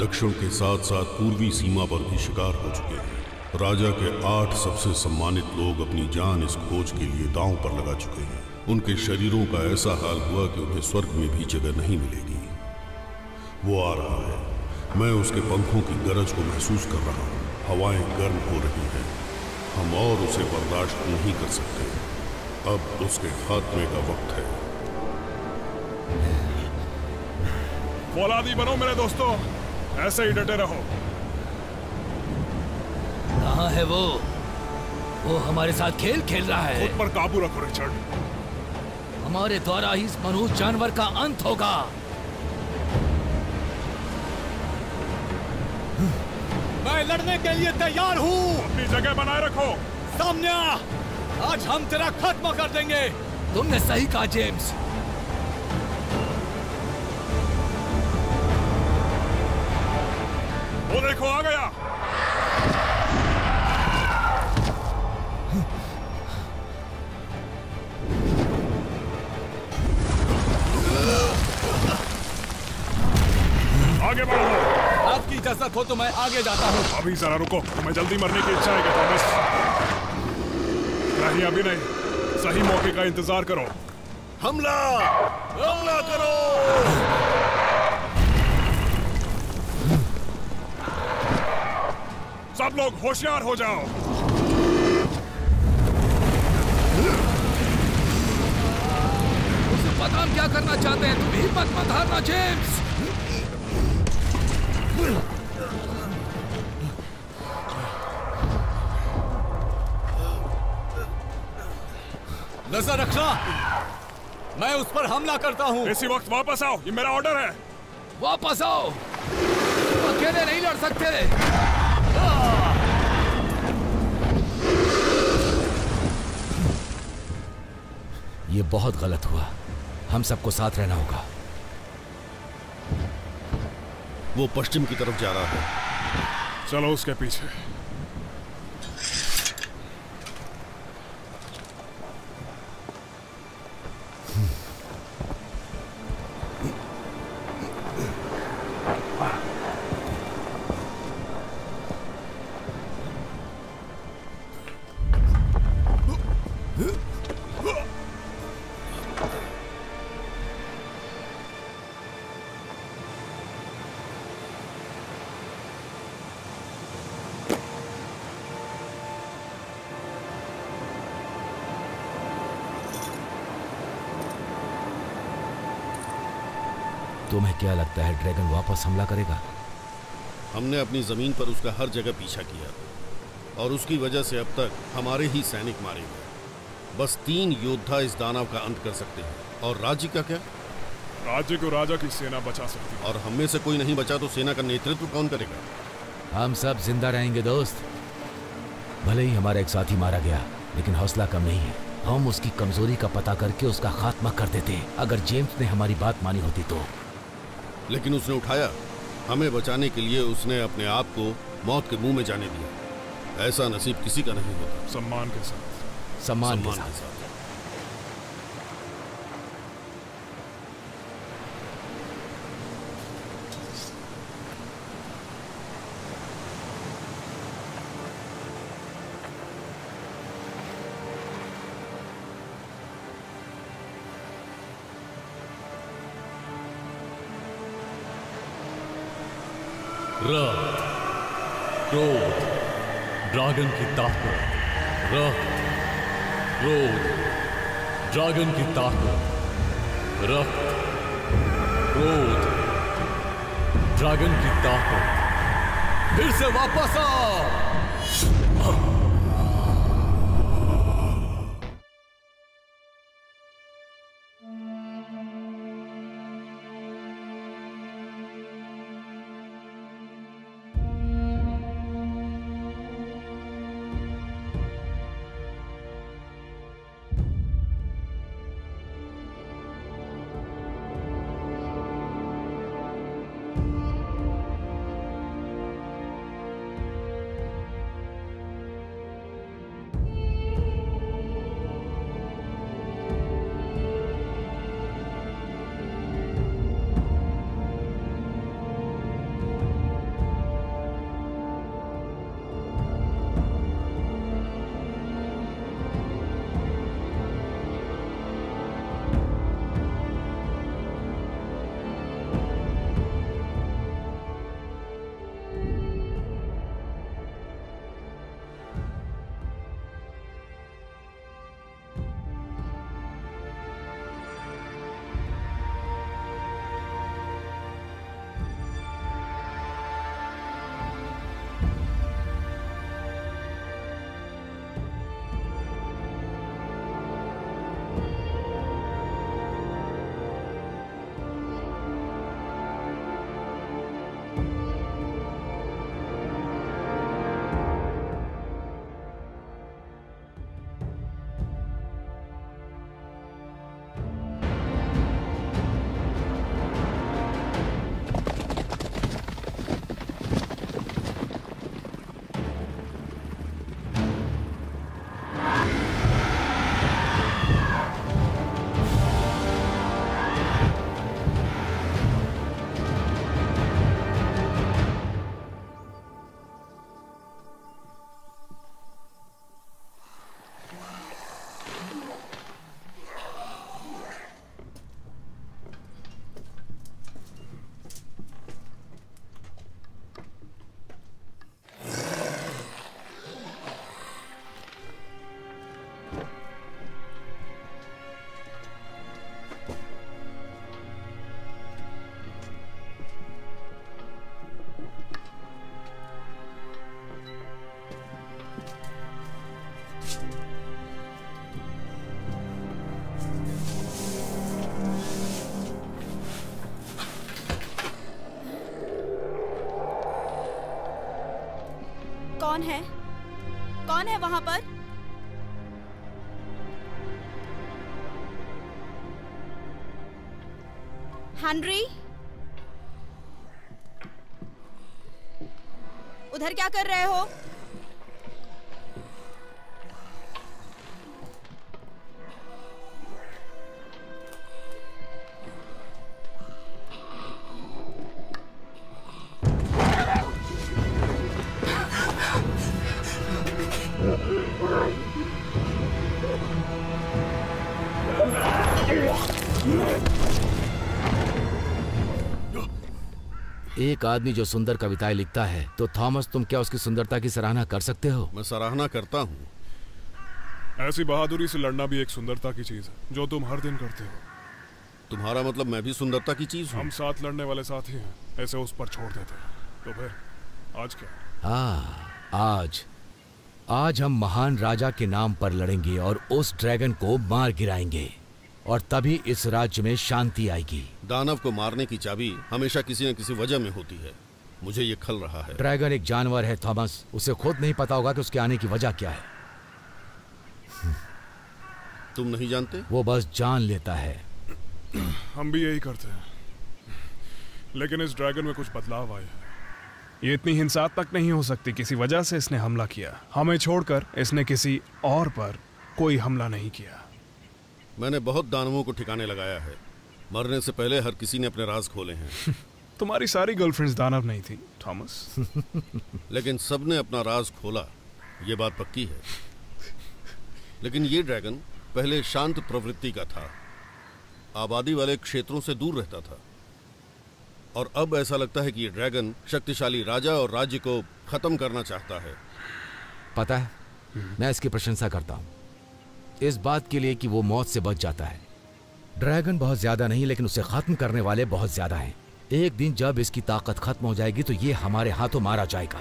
दक्षिण के साथ साथ पूर्वी सीमा पर भी शिकार हो चुके हैं। राजा के 8 सबसे सम्मानित लोग अपनी जान इस खोज के लिए दांव पर लगा चुके हैं। उनके शरीरों का ऐसा हाल हुआ कि उन्हें स्वर्ग में भी जगह नहीं मिलेगी। वो आ रहा है, मैं उसके पंखों की गरज को महसूस कर रहा हूँ। हवाएं गर्म हो रही हैं, हम और उसे बर्दाश्त नहीं कर सकते। अब उसके खात्मे का वक्त है। फौलादी बनो मेरे दोस्तों, ऐसे ही डटे रहो। कहाँ है वो? वो हमारे साथ खेल खेल रहा है। खुद पर काबू रखो रिचर्ड। हमारे द्वारा ही इस मनुष्य जानवर का अंत होगा। मैं लड़ने के लिए तैयार हूँ। अपनी जगह बनाए रखो। सामने आ, आज हम तेरा खत्म कर देंगे। तुमने सही कहा जेम्स। वो देखो आ गया। आगे बढ़ो। आपकी इजाजत हो तो मैं आगे जाता हूँ। अभी जरा रुको, तुम्हें जल्दी मरने की इच्छा है क्या थॉमस? नहीं अभी नहीं, सही मौके का इंतजार करो। हमला! हमला करो! सब लोग होशियार हो जाओ। उसे पता हम क्या करना चाहते हैं। तुम हिम्मत मत हारना जेम्स। नजर रखना, मैं उस पर हमला करता हूँ। इसी वक्त वापस आओ, ये मेरा ऑर्डर है। वापस आओ, तुम अकेले नहीं लड़ सकते। ये बहुत गलत हुआ, हम सबको साथ रहना होगा। वो पश्चिम की तरफ जा रहा है। चलो उसके पीछे। तुम्हें क्या लगता है ड्रैगन वापस हमला करेगा? हमने अपनी जमीन पर उसका हर जगह पीछा किया और उसकी वजह से अब तक हमारे ही सैनिक मारे गए। बस 3 योद्धा इस दानव का अंत कर सकते हैं। और राज्य का क्या? राज्य को राजा की सेना बचा सकती है। और हम में से कोई नहीं बचा तो सेना का नेतृत्व कौन करेगा? हम सब जिंदा रहेंगे दोस्त। भले ही हमारा एक साथी मारा गया, लेकिन हौसला कम नहीं है। हम उसकी कमजोरी का पता करके उसका खात्मा कर देते, अगर जेम्स ने हमारी बात मानी होती तो। लेकिन उसने उठाया। हमें बचाने के लिए उसने अपने आप को मौत के मुंह में जाने दिया। ऐसा नसीब किसी का नहीं होता। सम्मान के साथ। सम्मान के साथ। रक्त, क्रोध, ड्रैगन की ताकत। रक्त, क्रोध, ड्रैगन की ताकत। रक्त, क्रोध, ड्रैगन की ताकत। फिर से वापस आओ। कौन है? कौन है वहां पर? हेनरी, उधर क्या कर रहे हो? एक आदमी जो सुंदर कविताएं लिखता है, तो थॉमस तुम क्या उसकी सुंदरता की सराहना कर सकते हो? मैं सराहना करता हूँ। ऐसी बहादुरी से लड़ना भी एक सुंदरता की चीज है जो तुम हर दिन करते हो। तुम्हारा मतलब मैं भी सुंदरता की चीज हूँ? हम साथ लड़ने वाले साथी हैं, ऐसे उस पर छोड़ देते हैं। तो फिर आज क्या? हाँ, आज हम महान राजा के नाम पर लड़ेंगे और उस ड्रैगन को मार गिराएंगे, और तभी इस राज्य में शांति आएगी। दानव को मारने की चाबी हमेशा किसी न किसी वजह में होती है। मुझे ये खल रहा है। ड्रैगन एक जानवर है थॉमस, उसे खुद नहीं पता होगा कि उसके आने की वजह क्या है। तुम नहीं जानते? वो बस जान लेता है। हम भी यही करते हैं, लेकिन इस ड्रैगन में कुछ बदलाव आया है। ये इतनी हिंसात्मक नहीं हो सकती, किसी वजह से इसने हमला किया। हमें छोड़कर इसने किसी और पर कोई हमला नहीं किया। मैंने बहुत दानवों को ठिकाने लगाया है। मरने से पहले हर किसी ने अपने राज खोले हैं। तुम्हारी सारी गर्लफ्रेंड्स दानव नहीं थी थॉमस। लेकिन सबने अपना राज खोला, ये बात पक्की है। लेकिन ये ड्रैगन पहले शांत प्रवृत्ति का था, आबादी वाले क्षेत्रों से दूर रहता था, और अब ऐसा लगता है कि ये ड्रैगन शक्तिशाली राजा और राज्य को खत्म करना चाहता है। पता है, मैं इसकी प्रशंसा करता हूँ इस बात के लिए कि वो मौत से बच जाता है। ड्रैगन बहुत ज्यादा नहीं, लेकिन उसे खत्म करने वाले बहुत ज्यादा हैं। एक दिन जब इसकी ताकत खत्म हो जाएगी तो ये हमारे हाथों मारा जाएगा।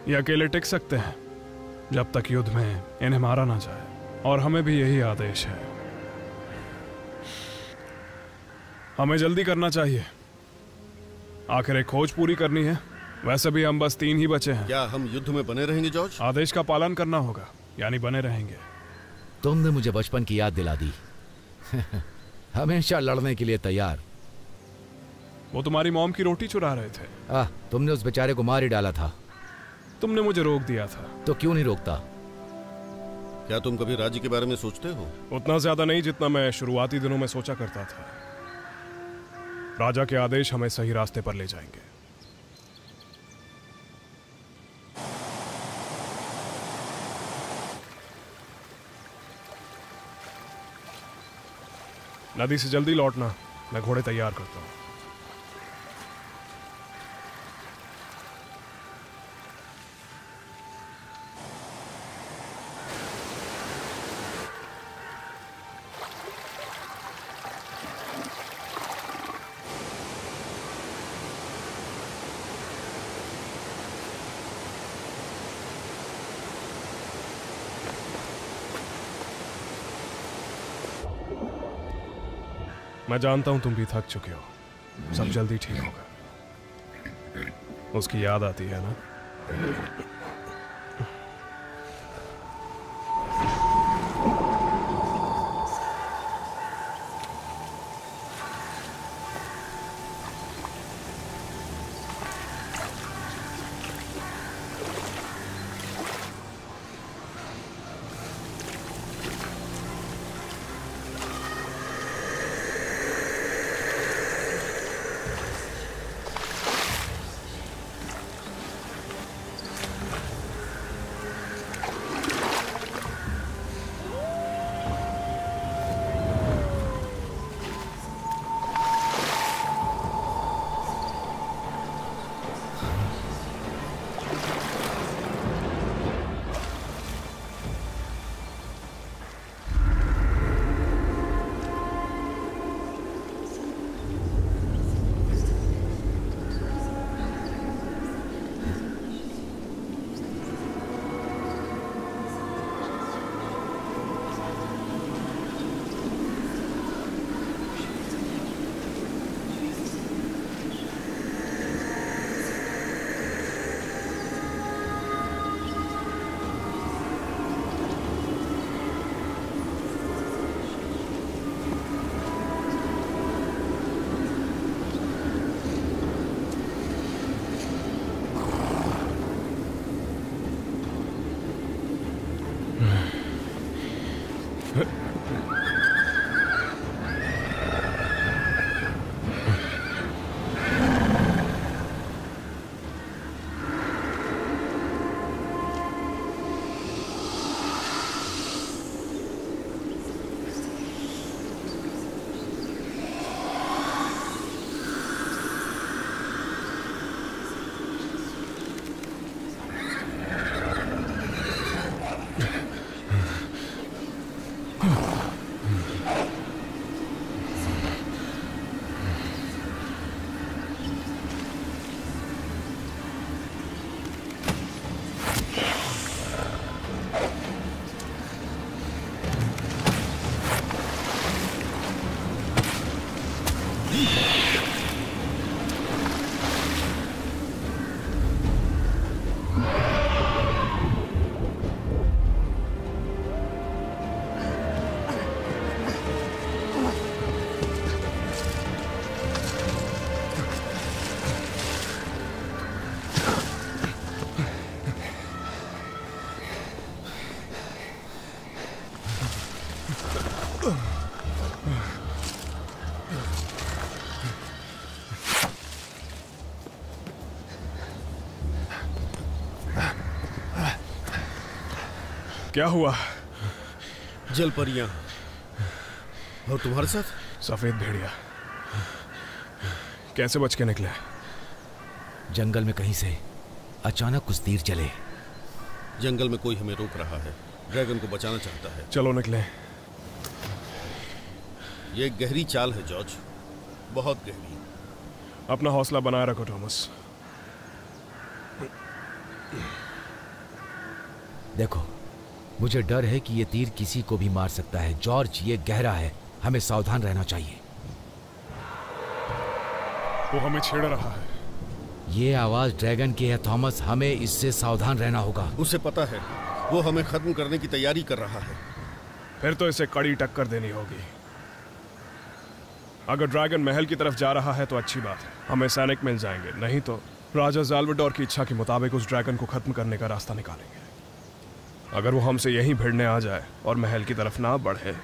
ये अकेले टिक सकते हैं जब तक युद्ध में इन्हें मारा ना जाए, और हमें भी यही आदेश है। हमें जल्दी करना चाहिए, आखिर एक खोज पूरी करनी है। वैसे भी हम बस 3 ही बचे हैं। क्या हम युद्ध में बने रहेंगे जॉर्ज? आदेश का पालन करना होगा, यानी बने रहेंगे। तुमने मुझे बचपन की याद दिला दी। हमेशा लड़ने के लिए तैयार। वो तुम्हारी मॉम की रोटी चुरा रहे थे। तुमने उस बेचारे को मार ही डाला था। तुमने मुझे रोक दिया था। तो क्यों नहीं रोकता? क्या तुम कभी राज्य के बारे में सोचते हो? उतना ज्यादा नहीं जितना मैं शुरुआती दिनों में सोचा करता था। राजा के आदेश हमें सही रास्ते पर ले जाएंगे। नदी से जल्दी लौटना, मैं घोड़े तैयार करता हूं। मैं जानता हूं तुम भी थक चुके हो। सब जल्दी ठीक होगा। उसकी याद आती है ना? क्या हुआ? जल परियां। और तुम्हारे साथ? सफेद भेड़िया। कैसे बच के निकले? जंगल में कहीं से अचानक कुछ तीर चले। जंगल में कोई हमें रोक रहा है, ड्रैगन को बचाना चाहता है। चलो निकले। ये एक गहरी चाल है जॉर्ज, बहुत गहरी। अपना हौसला बनाए रखो थॉमस। देखो, मुझे डर है कि ये तीर किसी को भी मार सकता है। जॉर्ज, ये गहरा है, हमें सावधान रहना चाहिए। वो हमें छेड़ रहा है। ये आवाज ड्रैगन की है थॉमस, हमें इससे सावधान रहना होगा। उसे पता है, वो हमें खत्म करने की तैयारी कर रहा है। फिर तो इसे कड़ी टक्कर देनी होगी। अगर ड्रैगन महल की तरफ जा रहा है तो अच्छी बात है, हमें सैनिक मिल जाएंगे। नहीं तो राजा ज़ाल्वाडोर की इच्छा के मुताबिक उस ड्रैगन को खत्म करने का रास्ता निकालेंगे। अगर वो हमसे यहीं भिड़ने आ जाए और महल की तरफ ना बढ़े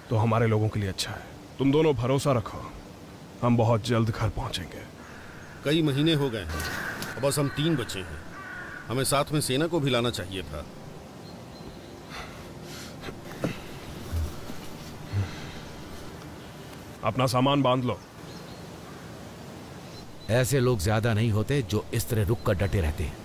तो हमारे लोगों के लिए अच्छा है। तुम दोनों भरोसा रखो, हम बहुत जल्द घर पहुंचेंगे। कई महीने हो गए हैं, अब बस हम 3 बचे हैं। हमें साथ में सेना को भी लाना चाहिए था। अपना सामान बांध लो। ऐसे लोग ज्यादा नहीं होते जो इस तरह रुक कर डटे रहते हैं।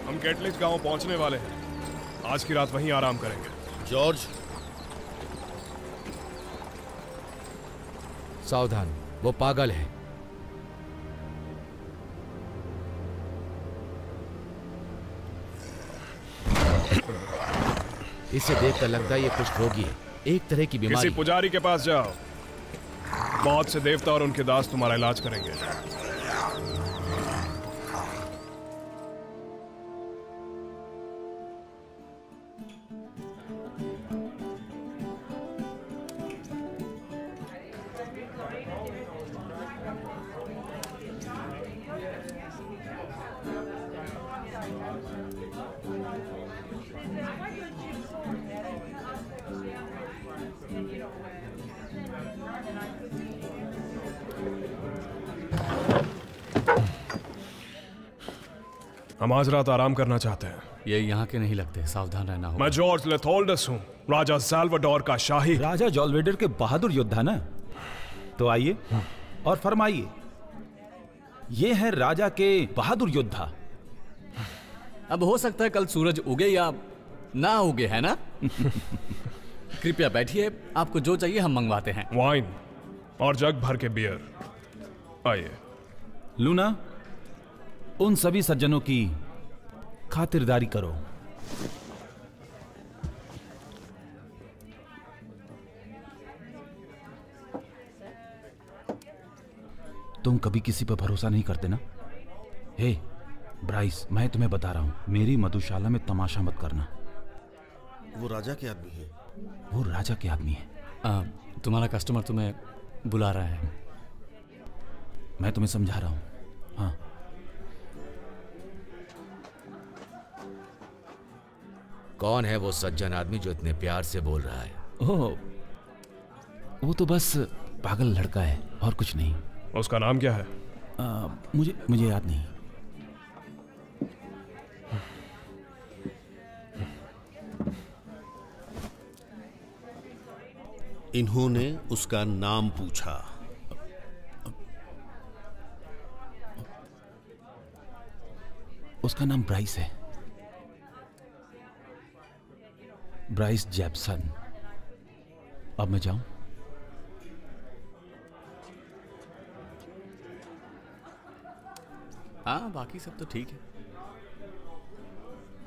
हम कैटलिच गांव पहुंचने वाले हैं। आज की रात वहीं आराम करेंगे। जॉर्ज, सावधान, वो पागल है। इसे देखकर लगता है ये कुछ रोगी है, एक तरह की बीमारी। किसी पुजारी के पास जाओ, बहुत से देवता और उनके दास तुम्हारा इलाज करेंगे। हम आज रात आराम करना चाहते हैं। ये यहाँ के नहीं लगते, सावधान रहना होगा। मैं जॉर्ज लेथोल्डस हूँ, राजा ज़ाल्वाडोर का शाही। राजा जॉल्वेडर के बहादुर योद्धा ना? तो आइए और फरमाइए। ये है राजा के बहादुर योद्धा। अब हो सकता है कल सूरज उगे या ना उगे, है ना? कृपया बैठिए, आपको जो चाहिए हम मंगवाते हैं। वाइन और जग भर के बियर। आइए। लूना, उन सभी सज्जनों की खातिरदारी करो। तुम कभी किसी पर भरोसा नहीं करते ना? हे ब्राइस, मैं तुम्हें बता रहा हूं, मेरी मधुशाला में तमाशा मत करना। वो राजा के आदमी है। वो राजा के आदमी है। तुम्हारा कस्टमर तुम्हें बुला रहा है। मैं तुम्हें समझा रहा हूं। हाँ, कौन है वो सज्जन आदमी जो इतने प्यार से बोल रहा है? ओह, वो तो बस पागल लड़का है और कुछ नहीं। उसका नाम क्या है? मुझे याद नहीं। इन्होंने उसका नाम पूछा। उसका नाम ब्राइस है, ब्राइस जेप्सन। अब मैं जाऊं? हाँ, बाकी सब तो ठीक है।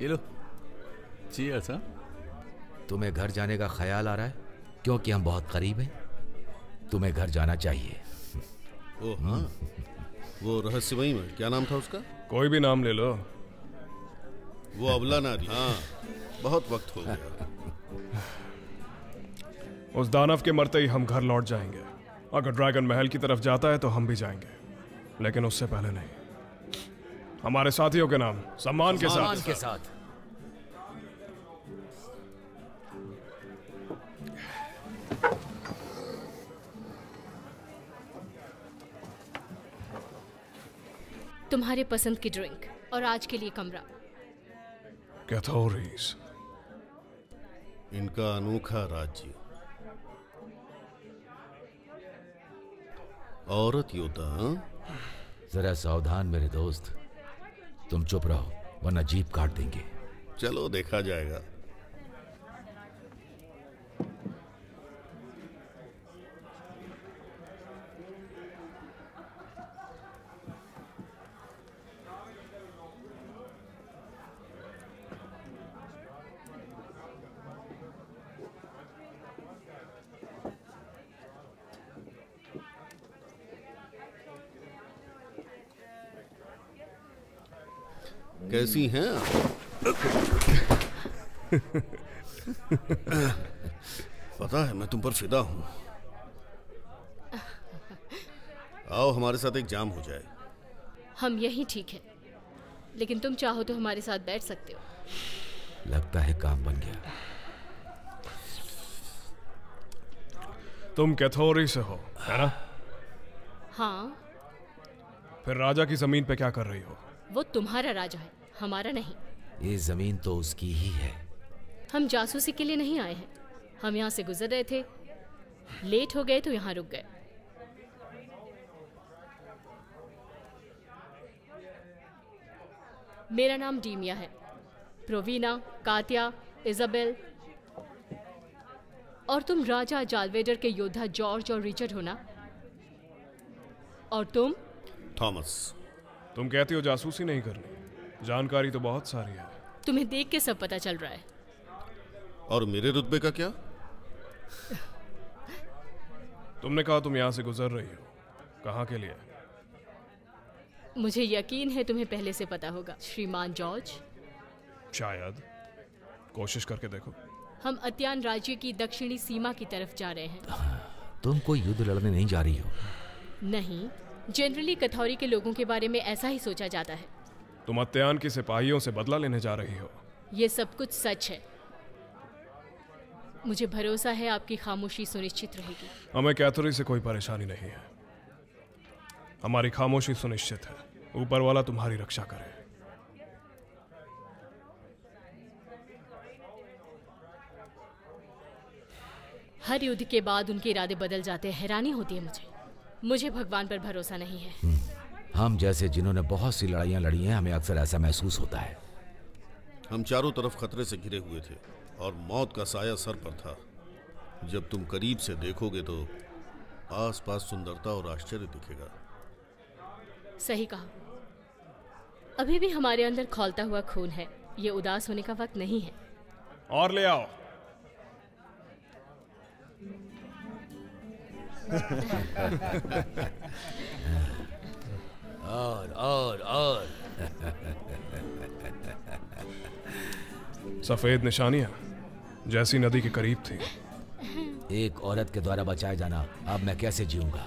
ये लो, चीयर्स। हाँ, तुम्हें घर जाने का ख्याल आ रहा है? क्योंकि हम बहुत करीब हैं। तुम्हें घर जाना चाहिए। ओ हाँ, वो रहस्यमयी में क्या नाम था उसका? कोई भी नाम ले लो। वो अबला नारी। हाँ, बहुत वक्त हो गया। उस दानव के मरते ही हम घर लौट जाएंगे। अगर ड्रैगन महल की तरफ जाता है तो हम भी जाएंगे, लेकिन उससे पहले नहीं। हमारे साथियों के नाम सम्मान के साथ। तुम्हारे पसंद की ड्रिंक और आज के लिए कमरा। कैथोरीज, इनका अनोखा राज्य। औरत योद्धा। हाँ? जरा सावधान मेरे दोस्त। तुम चुप रहो वरना जीप काट देंगे। चलो देखा जाएगा। कैसी हैं आप? पता है मैं तुम पर फिदा हूं। आओ हमारे साथ एक जाम हो जाए। हम यही ठीक है, लेकिन तुम चाहो तो हमारे साथ बैठ सकते हो। लगता है काम बन गया। तुम कैथोरी से हो, है ना? हाँ। फिर राजा की जमीन पे क्या कर रही हो? वो तुम्हारा राजा है, हमारा नहीं। ये जमीन तो उसकी ही है। हम जासूसी के लिए नहीं आए हैं। हम यहाँ से गुजर रहे थे, लेट हो गए तो यहाँ रुक गए। मेरा नाम डीमिया है। प्रोवीना, कात्या, इजाबेल। और तुम राजा जालवेडर के योद्धा जॉर्ज और रिचर्ड हो ना? और तुम? थॉमस। तुम कहती हो जासूसी नहीं करनी, जानकारी तो बहुत सारी है। तुम्हें देख के सब पता चल रहा है। और मेरे रुतबे का क्या? तुमने कहा तुम यहाँ से गुजर रही हो, कहाँ के लिए? मुझे यकीन है तुम्हें पहले से पता होगा, श्रीमान जॉर्ज। शायद, कोशिश करके देखो। हम अत्यान राज्य की दक्षिणी सीमा की तरफ जा रहे हैं। तुम कोई युद्ध लड़ने नहीं जा रही हो? नहीं, जनरली कथौरी के लोगों के बारे में ऐसा ही सोचा जाता है। तुम अत्यान के सिपाहियों से बदला लेने जा रही हो। ये सब कुछ सच है। मुझे भरोसा है आपकी खामोशी सुनिश्चित रहेगी। हमें कैथोरी से कोई परेशानी नहीं है। हमारी खामोशी सुनिश्चित है। ऊपर वाला तुम्हारी रक्षा करे। हर युद्ध के बाद उनके इरादे बदल जाते हैं। हैरानी होती है मुझे भगवान पर भरोसा नहीं है। हम जैसे जिन्होंने बहुत सी लड़ाइयां लड़ी हैं, हमें अक्सर ऐसा महसूस होता है। हम चारों तरफ खतरे से घिरे हुए थे और मौत का साया सर पर था। जब तुम करीब से देखोगे तो आसपास सुंदरता और आश्चर्य दिखेगा। सही कहा। अभी भी हमारे अंदर खौलता हुआ खून है। ये उदास होने का वक्त नहीं है। और ले आओ। और सफेद निशानियां जैसी नदी के करीब थी। एक औरत के द्वारा बचाया जाना, अब मैं कैसे जीऊंगा?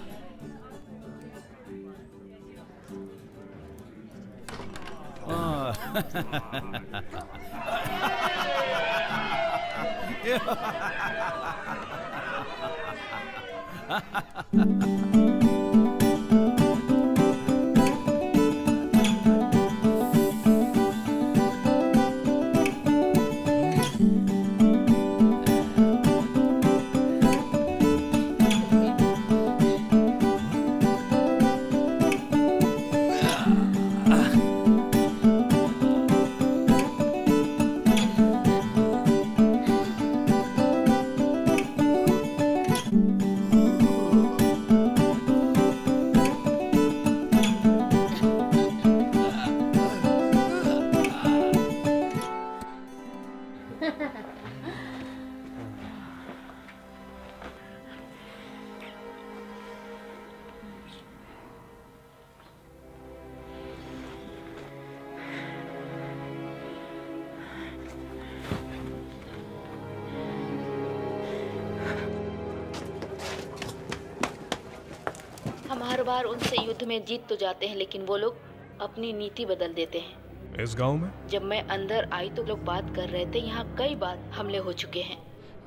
हर बार उनसे युद्ध में जीत तो जाते हैं, लेकिन वो लोग अपनी नीति बदल देते हैं। इस गांव में जब मैं अंदर आई तो लोग बात कर रहे थे, यहाँ कई बार हमले हो चुके हैं।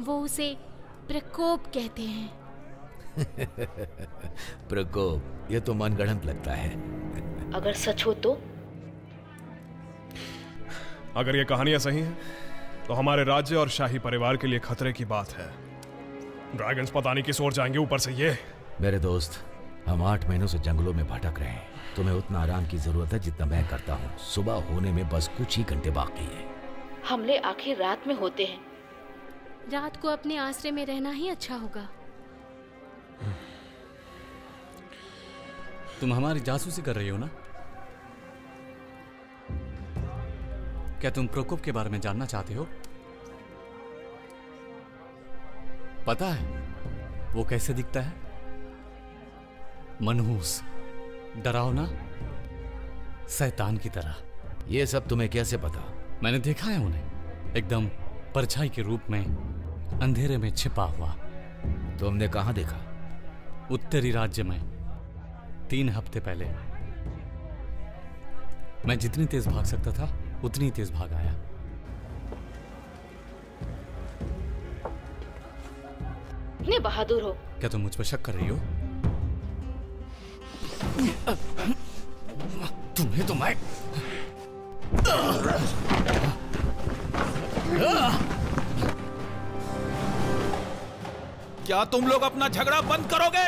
वो उसे प्रकोप कहते हैं। प्रकोप, ये तो मनगढ़ंत लगता है। अगर सच हो तो? अगर ये कहानियां सही हैं, तो हमारे राज्य और शाही परिवार के लिए खतरे की बात है। ड्रैगन्स पता नहीं किस ओर जाएंगे, ऊपर से ये। मेरे दोस्त, हम 8 महीनों से जंगलों में भटक रहे हैं। तुम्हें उतना आराम की जरूरत है जितना मैं करता हूँ। सुबह होने में बस कुछ ही घंटे बाकी हैं। हमले आखिर रात में होते हैं। रात को अपने आश्रय में रहना ही अच्छा होगा। तुम हमारी जासूसी कर रही हो ना? क्या तुम प्रकोप के बारे में जानना चाहते हो? पता है वो कैसे दिखता है? मनहूस, डरावना, शैतान की तरह। ये सब तुम्हें कैसे पता? मैंने देखा है उन्हें, एकदम परछाई के रूप में अंधेरे में छिपा हुआ। तुमने कहां देखा? उत्तरी राज्य में 3 हफ्ते पहले। मैं जितनी तेज भाग सकता था उतनी तेज भाग आया। इतने बहादुर हो। क्या तुम मुझ पर शक कर रही हो? तुम्हें तो मैं क्या तुम लोग अपना झगड़ा बंद करोगे?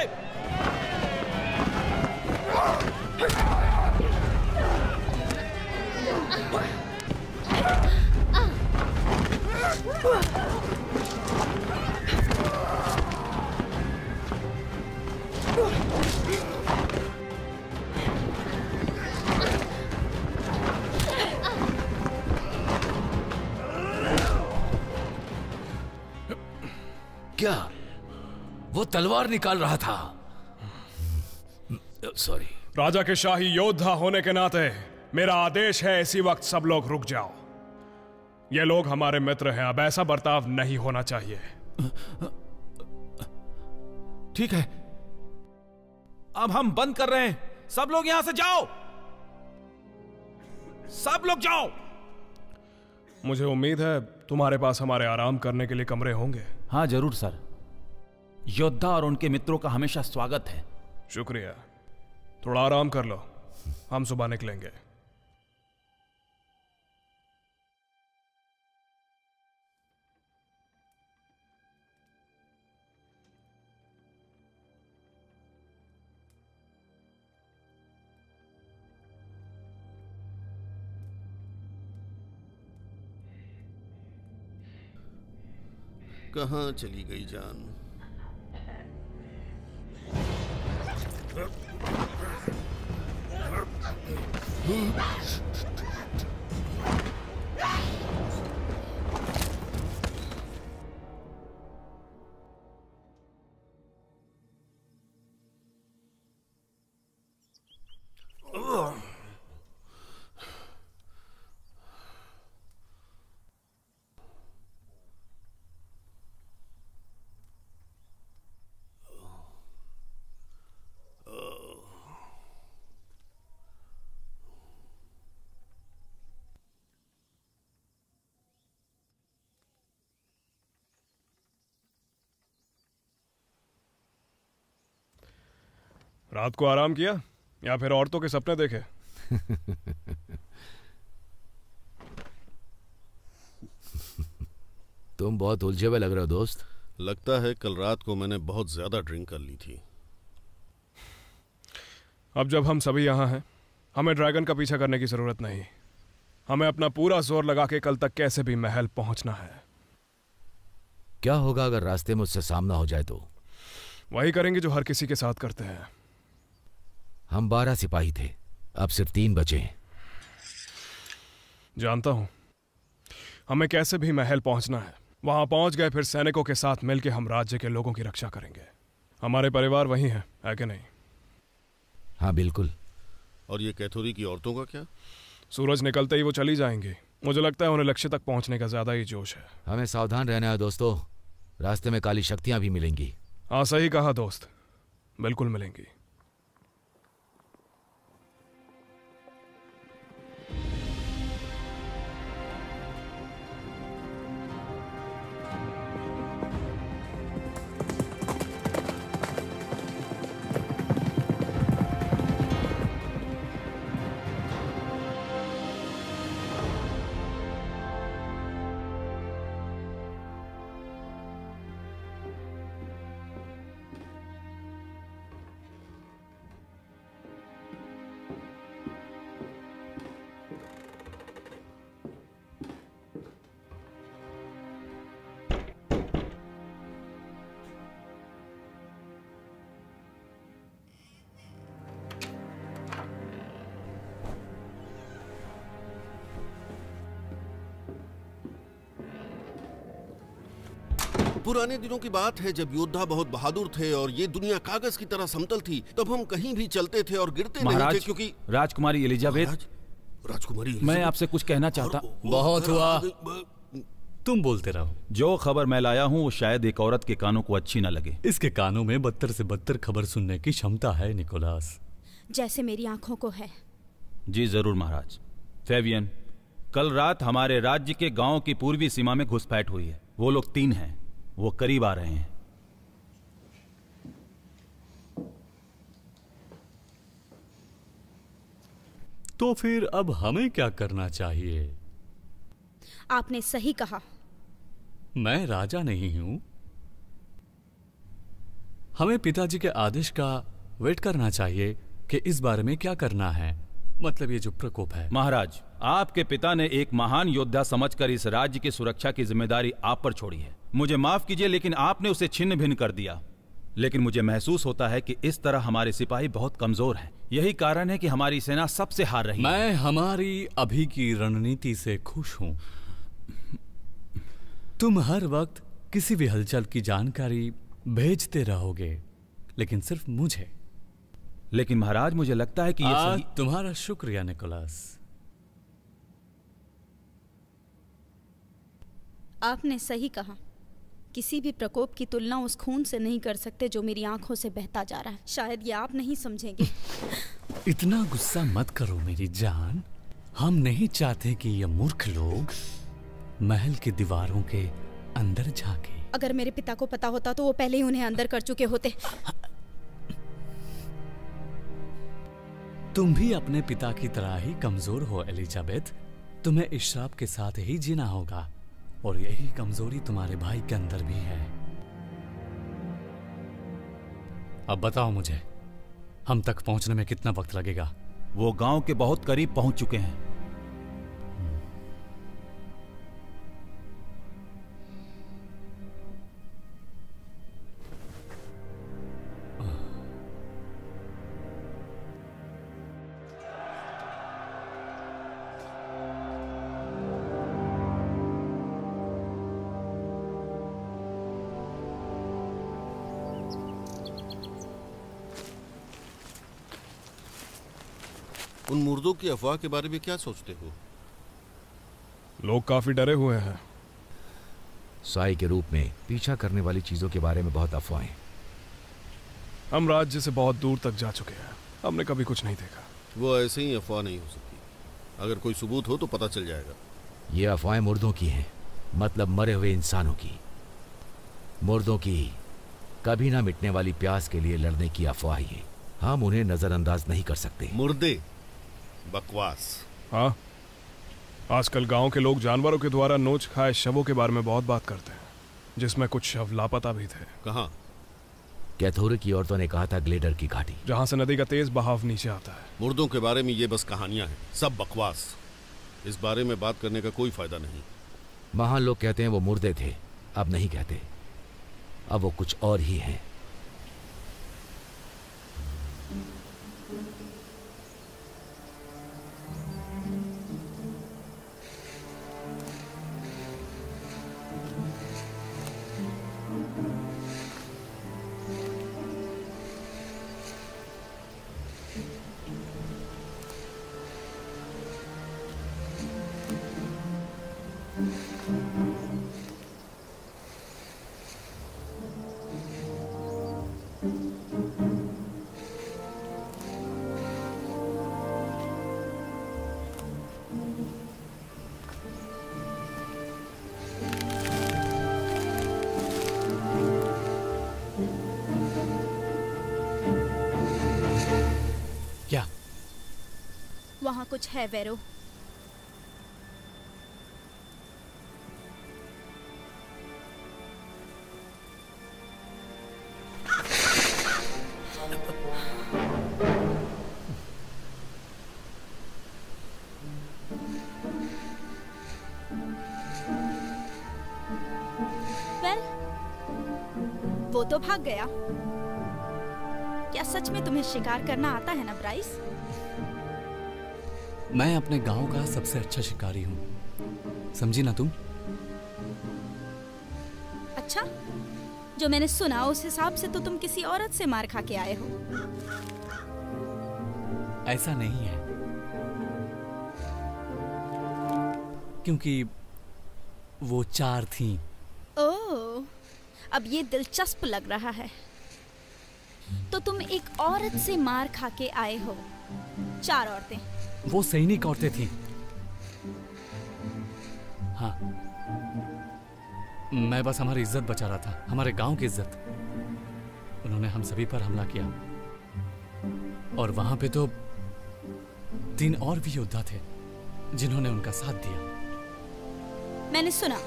क्या वो तलवार निकाल रहा था? सॉरी। राजा के शाही योद्धा होने के नाते मेरा आदेश है, इसी वक्त सब लोग रुक जाओ। ये लोग हमारे मित्र हैं, अब ऐसा बर्ताव नहीं होना चाहिए। ठीक है, अब हम बंद कर रहे हैं। सब लोग यहां से जाओ, सब लोग जाओ। मुझे उम्मीद है तुम्हारे पास हमारे आराम करने के लिए कमरे होंगे। हाँ जरूर सर, योद्धा और उनके मित्रों का हमेशा स्वागत है। शुक्रिया, थोड़ा आराम कर लो, हम सुबह निकलेंगे। कहाँ चली गई जान? रात को आराम किया या फिर औरतों के सपने देखे? तुम बहुत उलझे हुए लग रहे हो दोस्त। लगता है कल रात को मैंने बहुत ज्यादा ड्रिंक कर ली थी। अब जब हम सभी यहाँ हैं, हमें ड्रैगन का पीछा करने की जरूरत नहीं। हमें अपना पूरा जोर लगा के कल तक कैसे भी महल पहुंचना है। क्या होगा अगर रास्ते में उससे सामना हो जाए तो? वही करेंगे जो हर किसी के साथ करते हैं। हम 12 सिपाही थे, अब सिर्फ 3 बचे हैं। जानता हूं, हमें कैसे भी महल पहुंचना है। वहां पहुंच गए फिर सैनिकों के साथ मिलकर हम राज्य के लोगों की रक्षा करेंगे। हमारे परिवार वही हैं, है कि नहीं? हाँ बिल्कुल। और ये कैथोरी की औरतों का क्या? सूरज निकलते ही वो चली जाएंगी। मुझे लगता है उन्हें लक्ष्य तक पहुंचने का ज्यादा ही जोश है। हमें सावधान रहना है दोस्तों, रास्ते में काली शक्तियां भी मिलेंगी। हाँ सही कहा दोस्त, बिल्कुल मिलेंगी। पुराने दिनों की बात है जब योद्धा बहुत बहादुर थे और ये दुनिया कागज की तरह समतल थी। तब हम कहीं भी चलते थे और गिरते नहीं थे क्योंकि राजकुमारी एलिजाबेथ, राजकुमारी मैं आपसे कुछ कहना चाहता। बहुत हुआ, तुम बोलते रहो। जो खबर मैं लाया हूँ वो शायद एक औरत के कानों को अच्छी न लगे। इसके कानों में बदतर से बदतर खबर सुनने की क्षमता है निकोलास, जैसे मेरी आंखों को है। जी जरूर महाराज। फेवियन, कल रात हमारे राज्य के गांव की पूर्वी सीमा में घुसपैठ हुई है। वो लोग 3 हैं, वो करीब आ रहे हैं। तो फिर अब हमें क्या करना चाहिए? आपने सही कहा। मैं राजा नहीं हूं। हमें पिताजी के आदेश का वेट करना चाहिए कि इस बारे में क्या करना है। मतलब ये जो प्रकोप है। महाराज, आपके पिता ने एक महान योद्धा समझकर इस राज्य की सुरक्षा की जिम्मेदारी आप पर छोड़ी है। मुझे माफ कीजिए लेकिन आपने उसे छिन्न भिन्न कर दिया। लेकिन मुझे महसूस होता है कि इस तरह हमारे सिपाही बहुत कमजोर हैं। यही कारण है कि हमारी सेना सबसे हार रही है। मैं हमारी अभी की रणनीति से खुश हूं। तुम हर वक्त किसी भी हलचल की जानकारी भेजते रहोगे, लेकिन सिर्फ मुझे। लेकिन महाराज, मुझे लगता है कि ये सही... तुम्हारा शुक्रिया निकोलस। आपने सही कहा। किसी भी प्रकोप की तुलना उस खून से नहीं कर सकते जो मेरी आंखों से बहता जा रहा है। शायद ये आप नहीं समझेंगे। इतना गुस्सा मत करो मेरी जान। हम नहीं चाहते कि ये मूर्ख लोग महल की दीवारों के अंदर झांके। अगर मेरे पिता को पता होता तो वो पहले ही उन्हें अंदर कर चुके होते। तुम भी अपने पिता की तरह ही कमजोर हो एलिजाबेथ। तुम्हें इस श्राप के साथ ही जीना होगा और यही कमजोरी तुम्हारे भाई के अंदर भी है। अब बताओ मुझे, हम तक पहुंचने में कितना वक्त लगेगा? वो गांव के बहुत करीब पहुंच चुके हैं। उन मुर्दों की अफवाह के बारे में क्या सोचते हो? लोग काफी डरे हुए हैं। साई के रूप में पीछा करने वाली चीजों के बारे में बहुत अफवाहें। हम राज्य से बहुत दूर तक जा चुके हैं, हमने कभी कुछ नहीं देखा। वो ऐसे ही अफवाह नहीं हो सकती। अगर कोई सबूत हो तो पता चल जाएगा। ये अफवाहें मुर्दों की हैं, मतलब मरे हुए इंसानों की। मुर्दों की कभी ना मिटने वाली प्यास के लिए लड़ने की अफवाह ये। हम उन्हें नजरअंदाज नहीं कर सकते। मुर्दे? बकवास। हाँ, आजकल गांव के लोग जानवरों के द्वारा नोच खाए शवों के बारे में बहुत बात करते हैं, जिसमें कुछ शव लापता भी थे। कहाँ? कैथोरे की औरतों ने कहा था ग्लेडर की घाटी, जहाँ से नदी का तेज बहाव नीचे आता है। मुर्दों के बारे में ये बस कहानियां हैं, सब बकवास। इस बारे में बात करने का कोई फायदा नहीं। महान लोग कहते हैं वो मुर्दे थे, अब नहीं कहते, अब वो कुछ और ही हैं। वहाँ कुछ है वेरो। वेल, वो तो भाग गया। क्या सच में तुम्हें शिकार करना आता है ना ब्राइस? मैं अपने गांव का सबसे अच्छा शिकारी हूँ, समझी ना तुम? अच्छा, जो मैंने सुना उस हिसाब से तो तुम किसी औरत से मार खा के आए हो। ऐसा नहीं है, क्योंकि वो 4 थीं। ओह, अब ये दिलचस्प लग रहा है। तो तुम एक औरत से मार खा के आए हो। 4 औरतें? वो सैनिक औरतें थीं। हाँ, मैं बस हमारी इज्जत बचा रहा था, हमारे गांव की इज्जत। उन्होंने हम सभी पर हमला किया और वहां पे तो 3 और भी योद्धा थे जिन्होंने उनका साथ दिया। मैंने सुना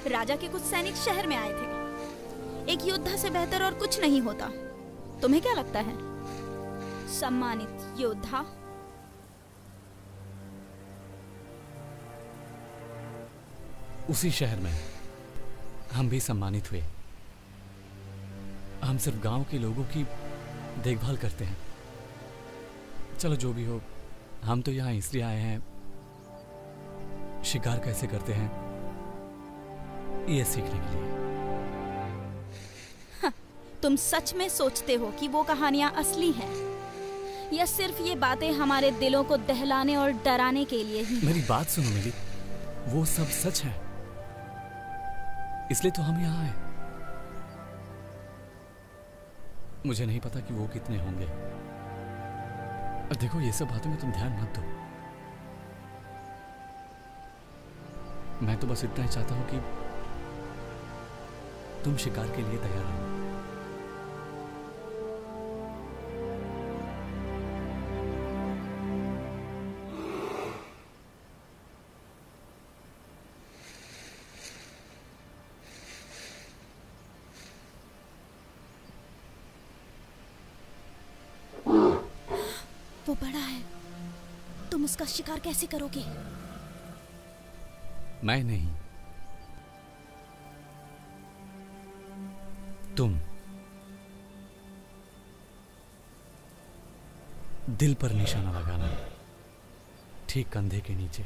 राजा के कुछ सैनिक शहर में आए थे। एक योद्धा से बेहतर और कुछ नहीं होता। तुम्हें क्या लगता है? सम्मानित योद्धा? उसी शहर में हम भी सम्मानित हुए। हम सिर्फ गांव के लोगों की देखभाल करते हैं। चलो जो भी हो, हम तो यहाँ इसलिए आए हैं, शिकार कैसे करते हैं ये सीखने के लिए। हाँ, तुम सच में सोचते हो कि वो कहानियां असली हैं, या सिर्फ ये बातें हमारे दिलों को दहलाने और डराने के लिए ही? मेरी बात सुनो मिली, वो सब सच है, इसलिए तो हम यहाँ आए। मुझे नहीं पता कि वो कितने होंगे। अब देखो, ये सब बातों में तुम ध्यान मत दो। मैं तो बस इतना ही चाहता हूं कि तुम शिकार के लिए तैयार हो। वो बड़ा है, तुम उसका शिकार कैसे करोगे? मैं नहीं, तुम। दिल पर निशाना लगाना, ठीक कंधे के नीचे।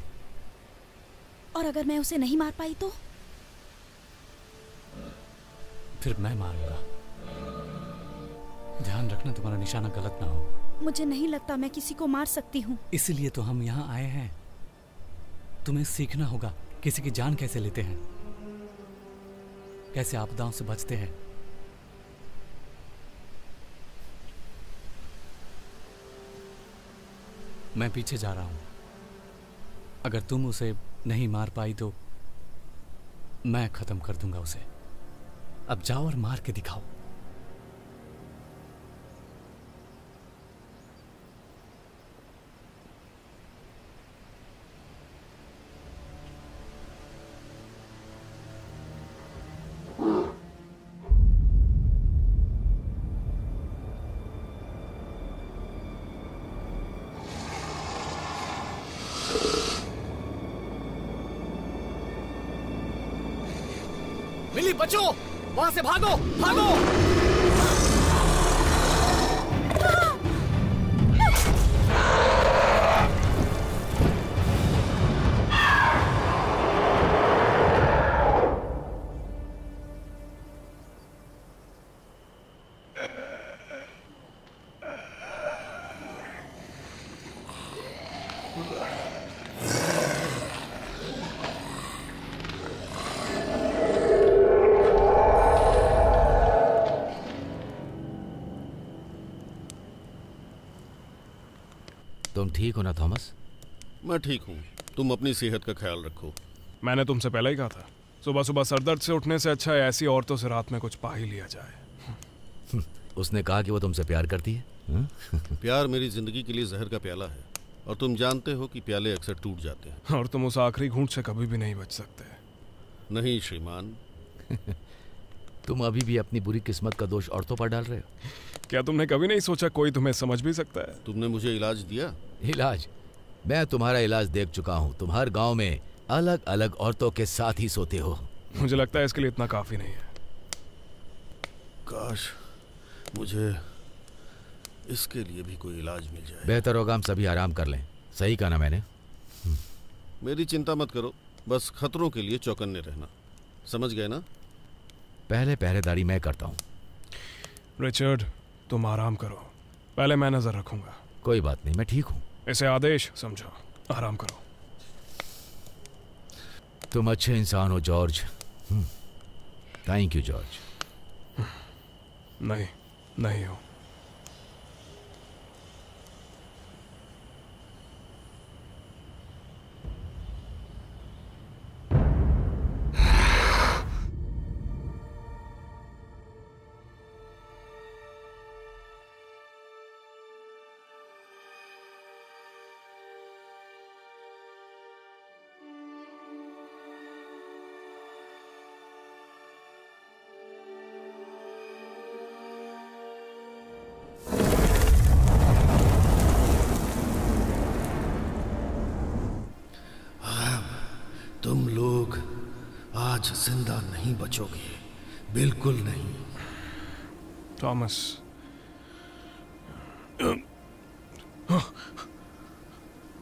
और अगर मैं उसे नहीं मार पाई तो? फिर मैं मारूंगा। ध्यान रखना तुम्हारा निशाना गलत ना हो। मुझे नहीं लगता मैं किसी को मार सकती हूँ। इसलिए तो हम यहाँ आए हैं। तुम्हें सीखना होगा किसी की जान कैसे लेते हैं, कैसे आपदाओं से बचते हैं। मैं पीछे जा रहा हूं। अगर तुम उसे नहीं मार पाई तो मैं खत्म कर दूंगा उसे। अब जाओ और मार के दिखाओ। मिली, बचो! वहां से भागो, भागो! तुम ठीक हो ना थॉमस? मैं ठीक हूँ। तुम अपनी सेहत का ख्याल रखो। मैंने तुमसे पहले ही कहा था, सुबह सुबह सरदर्द से उठने से अच्छा है ऐसी औरतों से रात में कुछ पा ही लिया जाए। उसने कहा कि वो तुमसे प्यार करती है। प्यार मेरी जिंदगी के लिए जहर का प्याला है, और तुम जानते हो कि प्याले अक्सर टूट जाते हैं। और तुम उस आखिरी घूंट से कभी भी नहीं बच सकते। नहीं श्रीमान। तुम अभी भी अपनी बुरी किस्मत का दोष औरतों पर डाल रहे हो। क्या तुमने कभी नहीं सोचा कोई तुम्हें समझ भी सकता है? तुमने मुझे इलाज दिया? इलाज? मैं तुम्हारा इलाज देख चुका हूँ। तुम हर गांव में अलग अलग औरतों के साथ ही सोते हो। मुझे लगता है इसके लिए इतना काफी नहीं है। काश मुझे इसके लिए भी कोई इलाज मिल जाए। बेहतर होगा हम सभी आराम कर लें। सही कहा ना मैंने? मेरी चिंता मत करो, बस खतरों के लिए चौकन्ने रहना। समझ गए ना? पहले पहरेदारी मैं करता हूँ। रिचर्ड, तुम आराम करो, पहले मैं नजर रखूंगा। कोई बात नहीं, मैं ठीक हूँ। इसे आदेश समझो, आराम करो। तुम अच्छे इंसान हो जॉर्ज। Thank you George. नहीं हो। तुम लोग आज जिंदा नहीं बचोगे, बिल्कुल नहीं। थॉमस,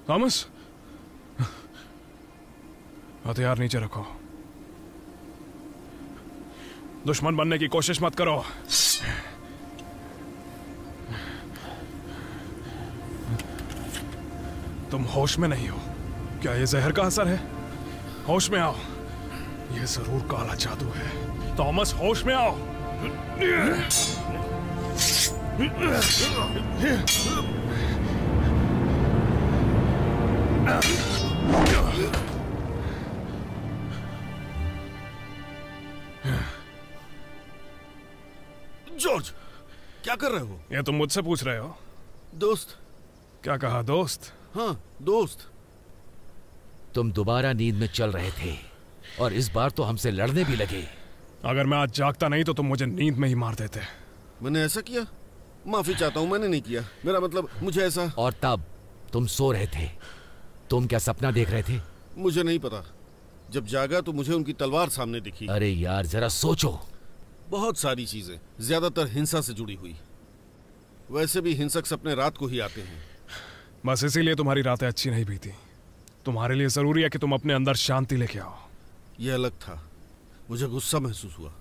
थॉमस, हथियार नीचे रखो। दुश्मन बनने की कोशिश मत करो। तुम होश में नहीं हो। क्या ये जहर का असर है? होश में आओ, ये जरूर काला जादू है। थॉमस, होश में आओ। जॉर्ज, क्या कर रहे हो? ये तुम मुझसे पूछ रहे हो? दोस्त। क्या कहा दोस्त? हाँ, दोस्त। तुम दोबारा नींद में चल रहे थे और इस बार तो हमसे लड़ने भी लगे। अगर मैं आज जागता नहीं तो तुम मुझे नींद में ही मार देते। मैंने ऐसा किया? माफी चाहता हूँ, मैंने नहीं किया। मेरा मतलब, मुझे ऐसा। और तब तुम सो रहे थे। तुम क्या सपना देख रहे थे? मुझे नहीं पता। जब जागा तो मुझे उनकी तलवार सामने दिखी। अरे यार, जरा सोचो। बहुत सारी चीजें, ज्यादातर हिंसा से जुड़ी हुई। वैसे भी हिंसक सपने रात को ही आते हैं। बस इसीलिए तुम्हारी रातें अच्छी नहीं बीती। तुम्हारे लिए जरूरी है कि तुम अपने अंदर शांति लेके आओ। यह अलग था। मुझे गुस्सा महसूस हुआ।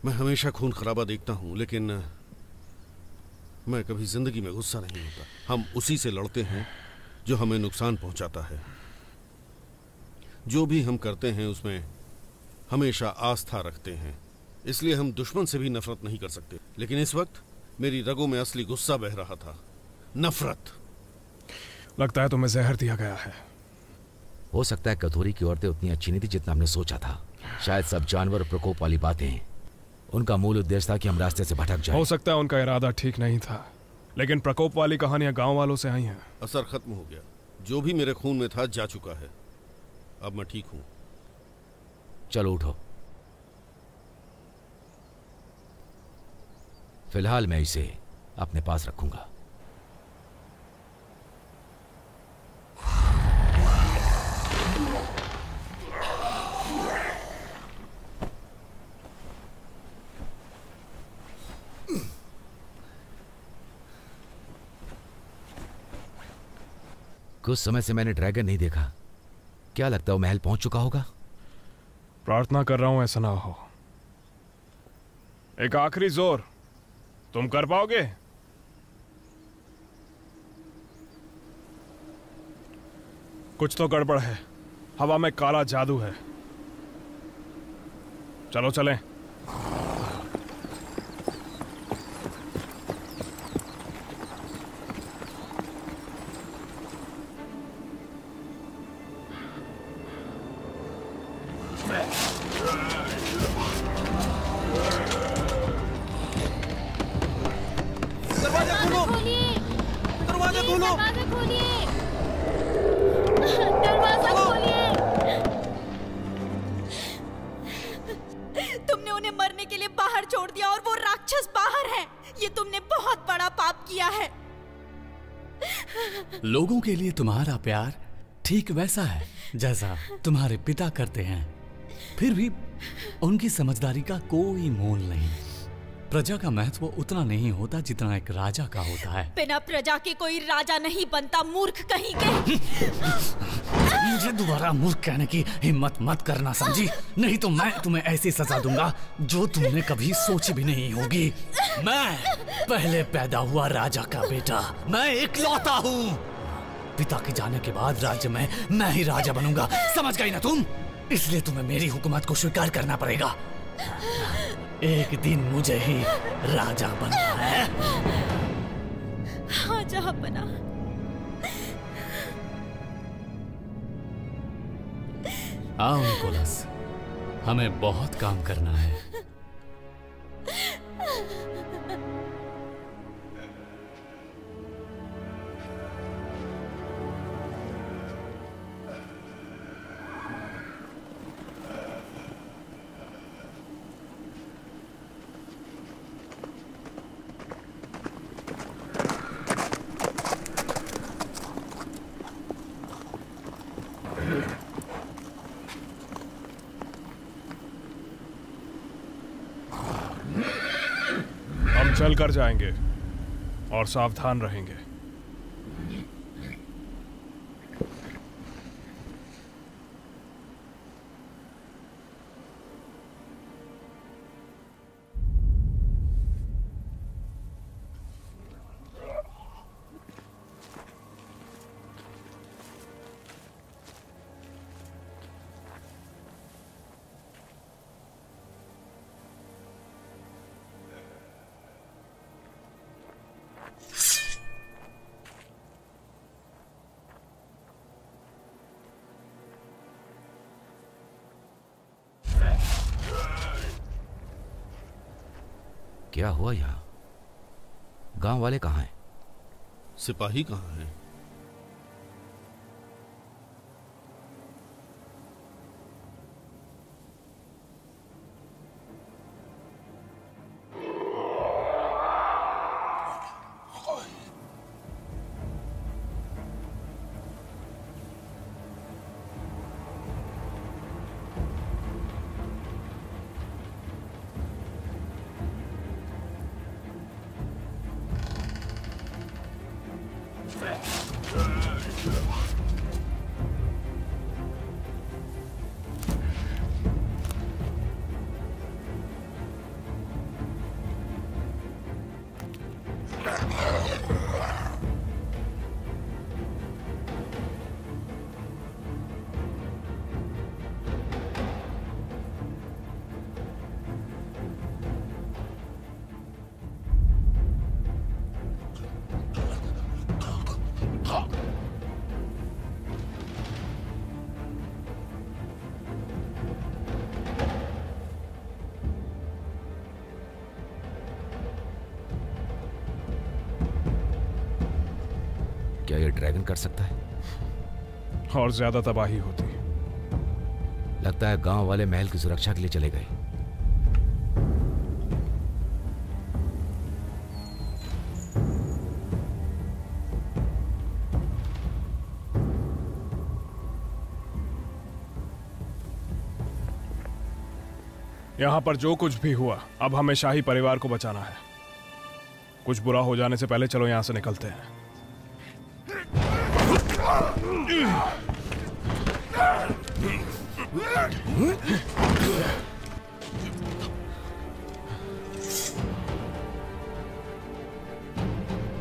मैं हमेशा खून खराबा देखता हूं, लेकिन मैं कभी जिंदगी में गुस्सा नहीं होता। हम उसी से लड़ते हैं जो हमें नुकसान पहुंचाता है। जो भी हम करते हैं उसमें हमेशा आस्था रखते हैं, इसलिए हम दुश्मन से भी नफरत नहीं कर सकते। लेकिन इस वक्त मेरी रगों में असली गुस्सा बह रहा था, नफरत। लगता है तुम्हें जहर दिया गया है। हो सकता है कथोरी की औरतें उतनी अच्छी नहीं थी जितना हमने सोचा था। शायद सब जानवर प्रकोप वाली बातें, उनका मूल उद्देश्य था कि हम रास्ते से भटक जाएं। हो सकता है उनका इरादा ठीक नहीं था, लेकिन प्रकोप वाली कहानियां गांव वालों से आई हैं। असर खत्म हो गया। जो भी मेरे खून में था जा चुका है। अब मैं ठीक हूं। चलो उठो। फिलहाल मैं इसे अपने पास रखूंगा। कुछ समय से मैंने ड्रैगन नहीं देखा। क्या लगता है वो महल पहुंच चुका होगा? प्रार्थना कर रहा हूं ऐसा ना हो। एक आखिरी जोर, तुम कर पाओगे? कुछ तो गड़बड़ है। हवा में काला जादू है। चलो चलें। तुमने उन्हें मरने के लिए बाहर छोड़ दिया और वो राक्षस बाहर है। ये तुमने बहुत बड़ा पाप किया है। लोगों के लिए तुम्हारा प्यार ठीक वैसा है जैसा तुम्हारे पिता करते हैं। फिर भी उनकी समझदारी का कोई मोल नहीं। प्रजा का महत्व उतना नहीं होता जितना एक राजा का होता है। बिना प्रजा के कोई राजा नहीं बनता, मूर्ख कहीं के। मुझे दोबारा मूर्ख कहने की हिम्मत मत करना, समझी? नहीं तो मैं तुम्हें ऐसी सजा दूंगा जो तुमने कभी सोची भी नहीं होगी। मैं पहले पैदा हुआ राजा का बेटा, मैं इकलौता हूँ। पिता के जाने के बाद राज्य में मैं ही राजा बनूंगा, समझ गई ना तुम? इसलिए तुम्हें मेरी हुकूमत को स्वीकार करना पड़ेगा। एक दिन मुझे ही राजा बनना है। हाँ जहाँ बना। आओ निकोलस, हमें बहुत काम करना है। चल कर जाएंगे और सावधान रहेंगे। क्या हुआ यहाँ? गांव वाले कहाँ हैं? सिपाही कहाँ हैं? क्या ये ड्रैगन कर सकता है? और ज्यादा तबाही होती। लगता है गांव वाले महल की सुरक्षा के लिए चले गए। यहां पर जो कुछ भी हुआ, अब हमें शाही परिवार को बचाना है। कुछ बुरा हो जाने से पहले चलो यहां से निकलते हैं।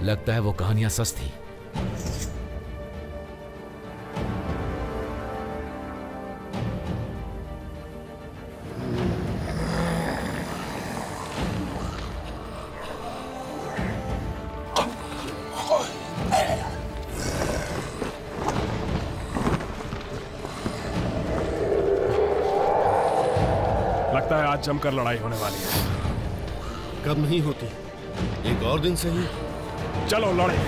लगता है वो कहानियां सच थी। लगता है आज जमकर लड़ाई होने वाली है। कब नहीं होती, एक और दिन सही। चलो लड़े।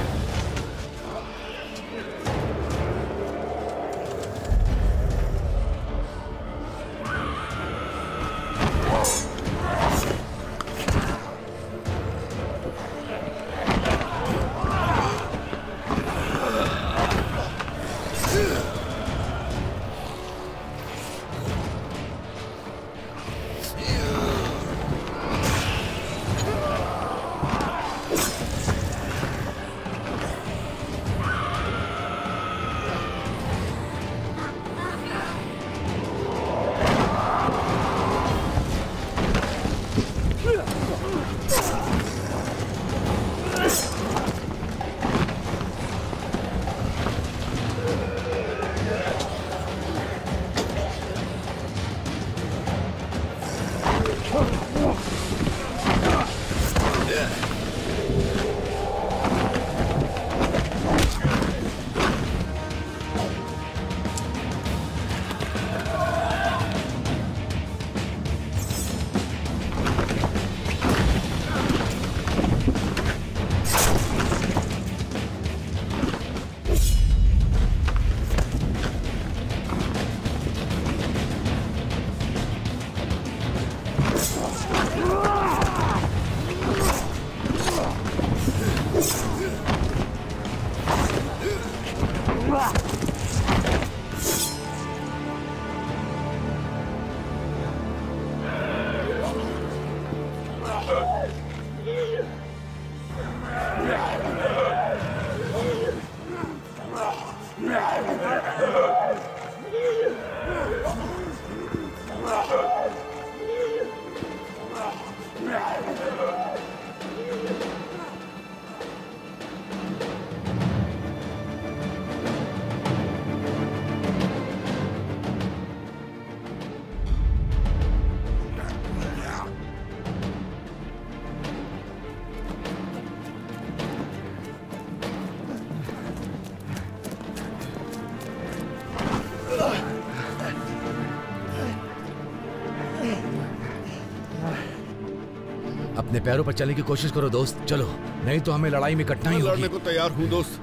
अपने पैरों पर चलने की कोशिश करो दोस्त, चलो, नहीं तो हमें लड़ाई में कठिनाई होगी। लड़ने को तैयार हूँ दोस्त,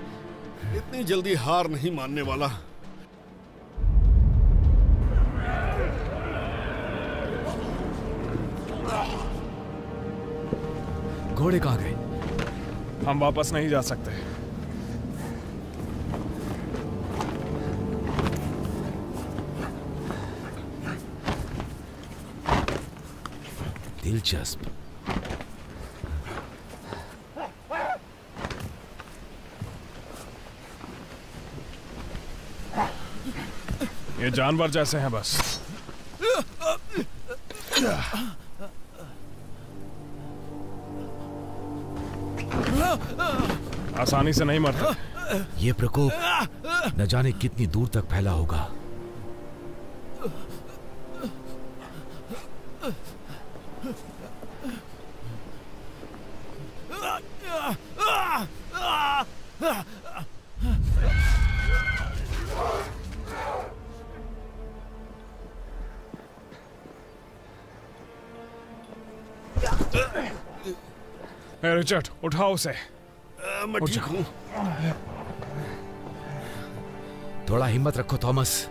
इतनी जल्दी हार नहीं मानने वाला। घोड़े कहाँ गए? हम वापस नहीं जा सकते। दिलचस्प। ये जानवर जैसे हैं बस। आसानी से नहीं मरते। ये प्रकोप न जाने कितनी दूर तक फैला होगा। रिचर्ड, उठाओ उसे। मैं ठीक हूं। थोड़ा हिम्मत रखो थॉमस।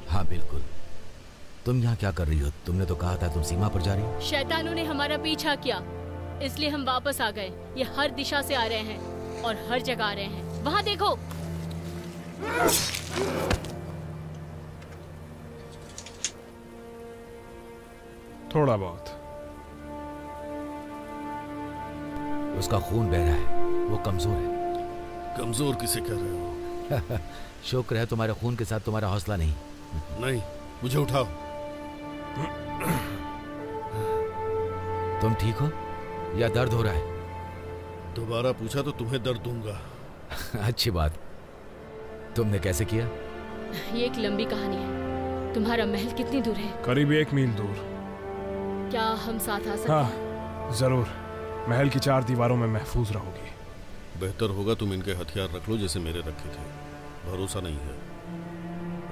हाँ बिल्कुल। तुम यहाँ क्या कर रही हो? तुमने तो कहा था तुम सीमा पर जा रही हो। शैतानों ने हमारा पीछा किया, इसलिए हम वापस आ गए। ये हर दिशा से आ रहे हैं और हर जगह आ रहे हैं। वहाँ देखो। थोड़ा बहुत। उसका खून बह रहा है, वो कमजोर है। कमजोर किसे कह रहे हो? शुक्र है तुम्हारे खून के साथ तुम्हारा हौसला नहीं। नहीं, मुझे उठाओ। तुम ठीक हो या दर्द हो रहा है? दोबारा पूछा तो तुम्हें दर्द दूंगा। अच्छी बात। तुमने कैसे किया? ये एक लंबी कहानी है। तुम्हारा महल कितनी दूर है? करीब 1 मील दूर। क्या हम साथ आ सकते हैं? हाँ, जरूर। महल की 4 दीवारों में महफूज रहोगी। बेहतर होगा तुम इनके हथियार रख लो जैसे मेरे रखे थे। भरोसा नहीं है।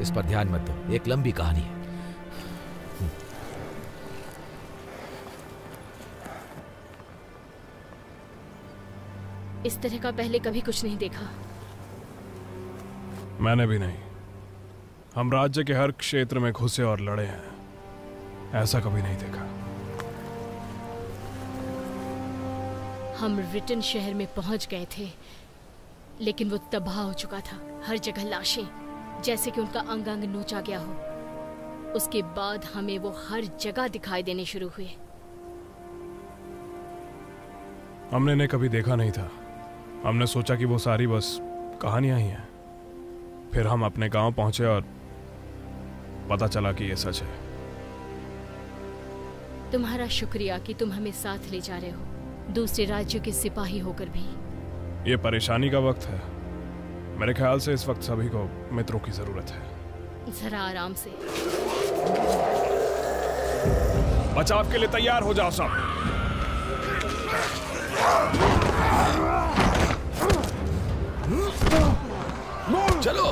इस पर ध्यान मत दो, एक लंबी कहानी है। इस तरह का पहले कभी कुछ नहीं देखा। मैंने भी नहीं। हम राज्य के हर क्षेत्र में घुसे और लड़े हैं, ऐसा कभी नहीं देखा। हम रिटन शहर में पहुंच गए थे, लेकिन वो तबाह हो चुका था। हर जगह लाशें, जैसे कि उनका अंग अंग नोचा गया हो। उसके बाद हमें वो हर जगह दिखाई देने शुरू हुए। हमने इन्हें कभी देखा नहीं था। हमने सोचा कि वो सारी बस कहानियां ही हैं। फिर हम अपने गांव पहुंचे और पता चला कि ये सच है। तुम्हारा शुक्रिया कि तुम हमें साथ ले जा रहे हो, दूसरे राज्यों के सिपाही होकर भी। ये परेशानी का वक्त है। मेरे ख्याल से इस वक्त सभी को मित्रों की जरूरत है। जरा आराम से। बचाव के लिए तैयार हो जाओ सब। चलो।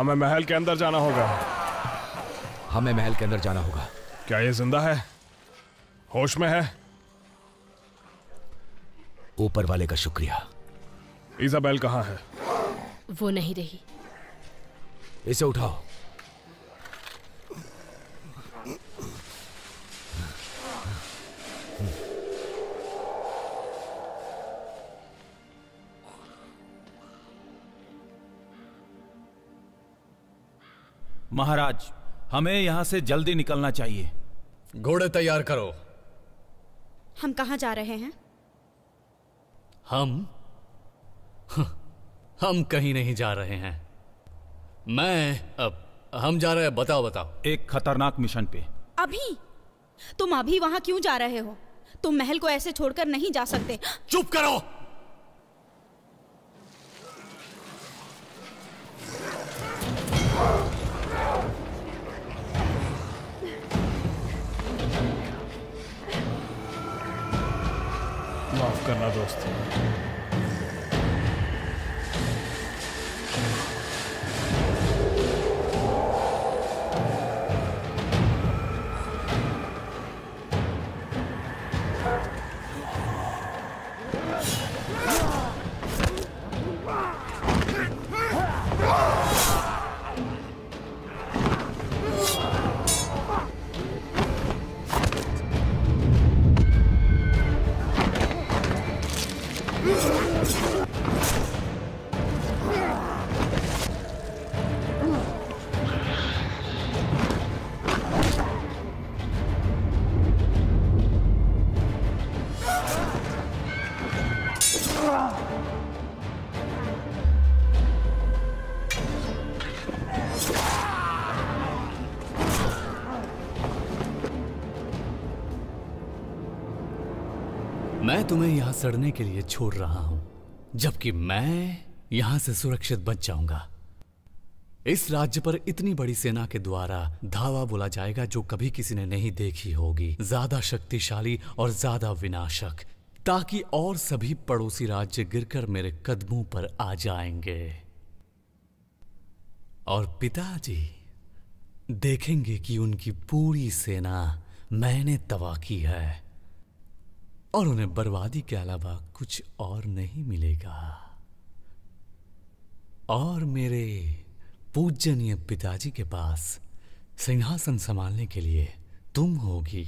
हमें महल के अंदर जाना होगा। हमें महल के अंदर जाना होगा। क्या ये जिंदा है? होश में है? ऊपर वाले का शुक्रिया। इजाबेल कहाँ है? वो नहीं रही। इसे उठाओ। महाराज, हमें यहां से जल्दी निकलना चाहिए। घोड़े तैयार करो। हम कहाँ जा रहे हैं? हम कहीं नहीं जा रहे हैं। हम जा रहे हैं। बताओ। एक खतरनाक मिशन पे। अभी? तुम अभी वहां क्यों जा रहे हो? तुम महल को ऐसे छोड़कर नहीं जा सकते। चुप करो। माफ करना दोस्त। मैं तुम्हें यहां सड़ने के लिए छोड़ रहा हूं, जबकि मैं यहां से सुरक्षित बच जाऊंगा। इस राज्य पर इतनी बड़ी सेना के द्वारा धावा बोला जाएगा जो कभी किसी ने नहीं देखी होगी, ज्यादा शक्तिशाली और ज्यादा विनाशक, ताकि और सभी पड़ोसी राज्य गिरकर मेरे कदमों पर आ जाएंगे। और पिताजी देखेंगे कि उनकी पूरी सेना मैंने तबाह की है और उन्हें बर्बादी के अलावा कुछ और नहीं मिलेगा। और मेरे पूजनीय पिताजी के पास सिंहासन संभालने के लिए तुम होगी,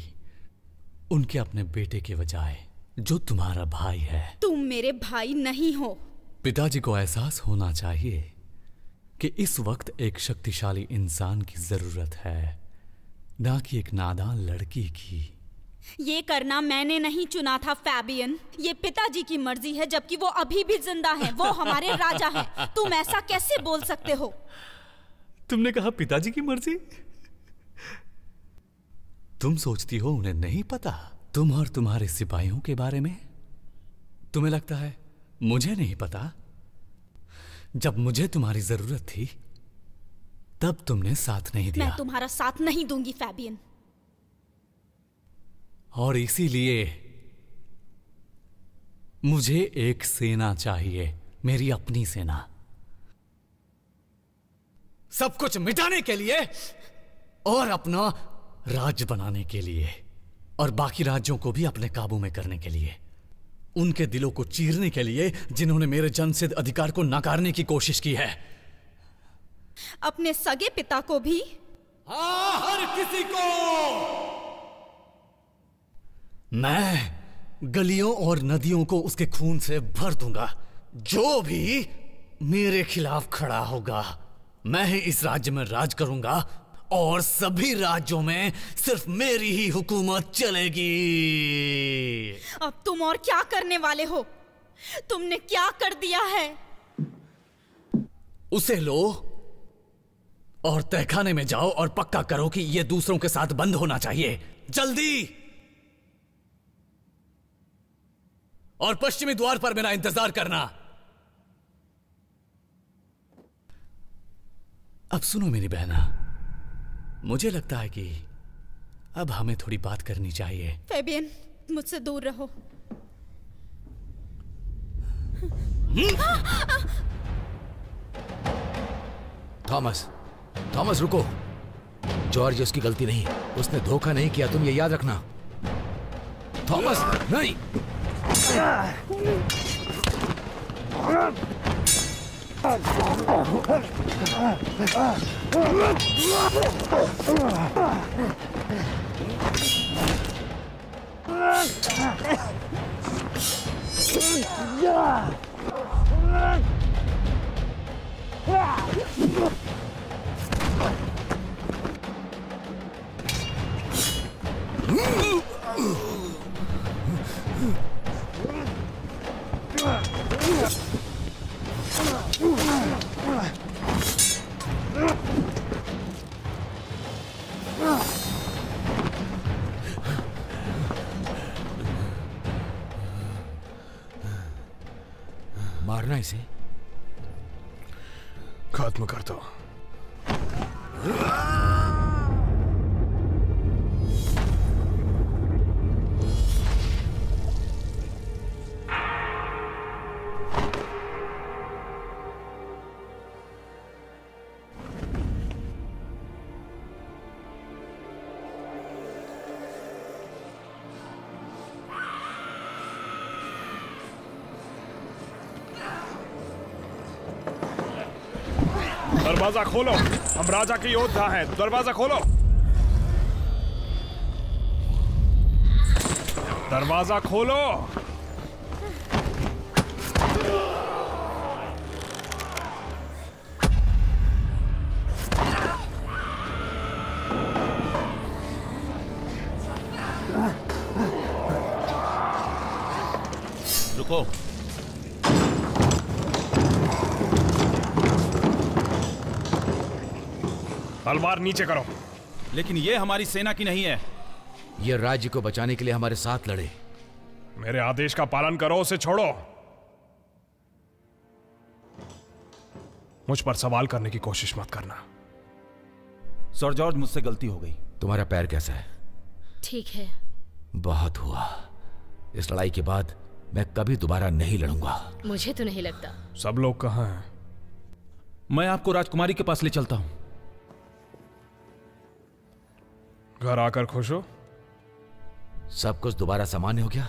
उनके अपने बेटे के बजाय, जो तुम्हारा भाई है। तुम मेरे भाई नहीं हो। पिताजी को एहसास होना चाहिए कि इस वक्त एक शक्तिशाली इंसान की जरूरत है, ना कि एक नादान लड़की की। ये करना मैंने नहीं चुना था फैबियन, ये पिताजी की मर्जी है, जबकि वो अभी भी जिंदा हैं। वो हमारे राजा हैं। तुम ऐसा कैसे बोल सकते हो? तुमने कहा पिताजी की मर्जी? तुम सोचती हो उन्हें नहीं पता तुम और तुम्हारे सिपाहियों के बारे में? तुम्हें लगता है मुझे नहीं पता? जब मुझे तुम्हारी जरूरत थी तब तुमने साथ नहीं दिया। मैं तुम्हारा साथ नहीं दूंगी फैबियन। और इसीलिए मुझे एक सेना चाहिए, मेरी अपनी सेना, सब कुछ मिटाने के लिए और अपना राज्य बनाने के लिए, और बाकी राज्यों को भी अपने काबू में करने के लिए, उनके दिलों को चीरने के लिए जिन्होंने मेरे जन्मसिद्ध अधिकार को नकारने की कोशिश की है। अपने सगे पिता को भी? हाँ, हर किसी को। मैं गलियों और नदियों को उसके खून से भर दूंगा। जो भी मेरे खिलाफ खड़ा होगा, मैं ही इस राज्य में राज करूंगा और सभी राज्यों में सिर्फ मेरी ही हुकूमत चलेगी। अब तुम और क्या करने वाले हो? तुमने क्या कर दिया है? उसे लो और तहखाने में जाओ और पक्का करो कि यह दूसरों के साथ बंद होना चाहिए, जल्दी। और पश्चिमी द्वार पर मेरा इंतजार करना। अब सुनो मेरी बहना, मुझे लगता है कि अब हमें थोड़ी बात करनी चाहिए। फैबियन, मुझसे दूर रहो। थॉमस, थॉमस रुको। जॉर्ज उसकी गलती नहीं, उसने धोखा नहीं किया, तुम ये याद रखना। थॉमस नहीं। मारना इसे, खत्म कर दो। दरवाजा खोलो, हम राजा के योद्धा हैं, दरवाजा खोलो। दरवाजा खोलो। रुको। तलवार नीचे करो। लेकिन ये हमारी सेना की नहीं है। ये राज्य को बचाने के लिए हमारे साथ लड़े। मेरे आदेश का पालन करो, उसे छोड़ो। मुझ पर सवाल करने की कोशिश मत करना। सर जॉर्ज, मुझसे गलती हो गई। तुम्हारा पैर कैसा है? ठीक है। बहुत हुआ। इस लड़ाई के बाद मैं कभी दोबारा नहीं लड़ूंगा। मुझे तो नहीं लगता। सब लोग कहाँ हैं? मैं आपको राजकुमारी के पास ले चलता हूं। घर आकर खुश हो? सब कुछ दोबारा सामान्य हो गया?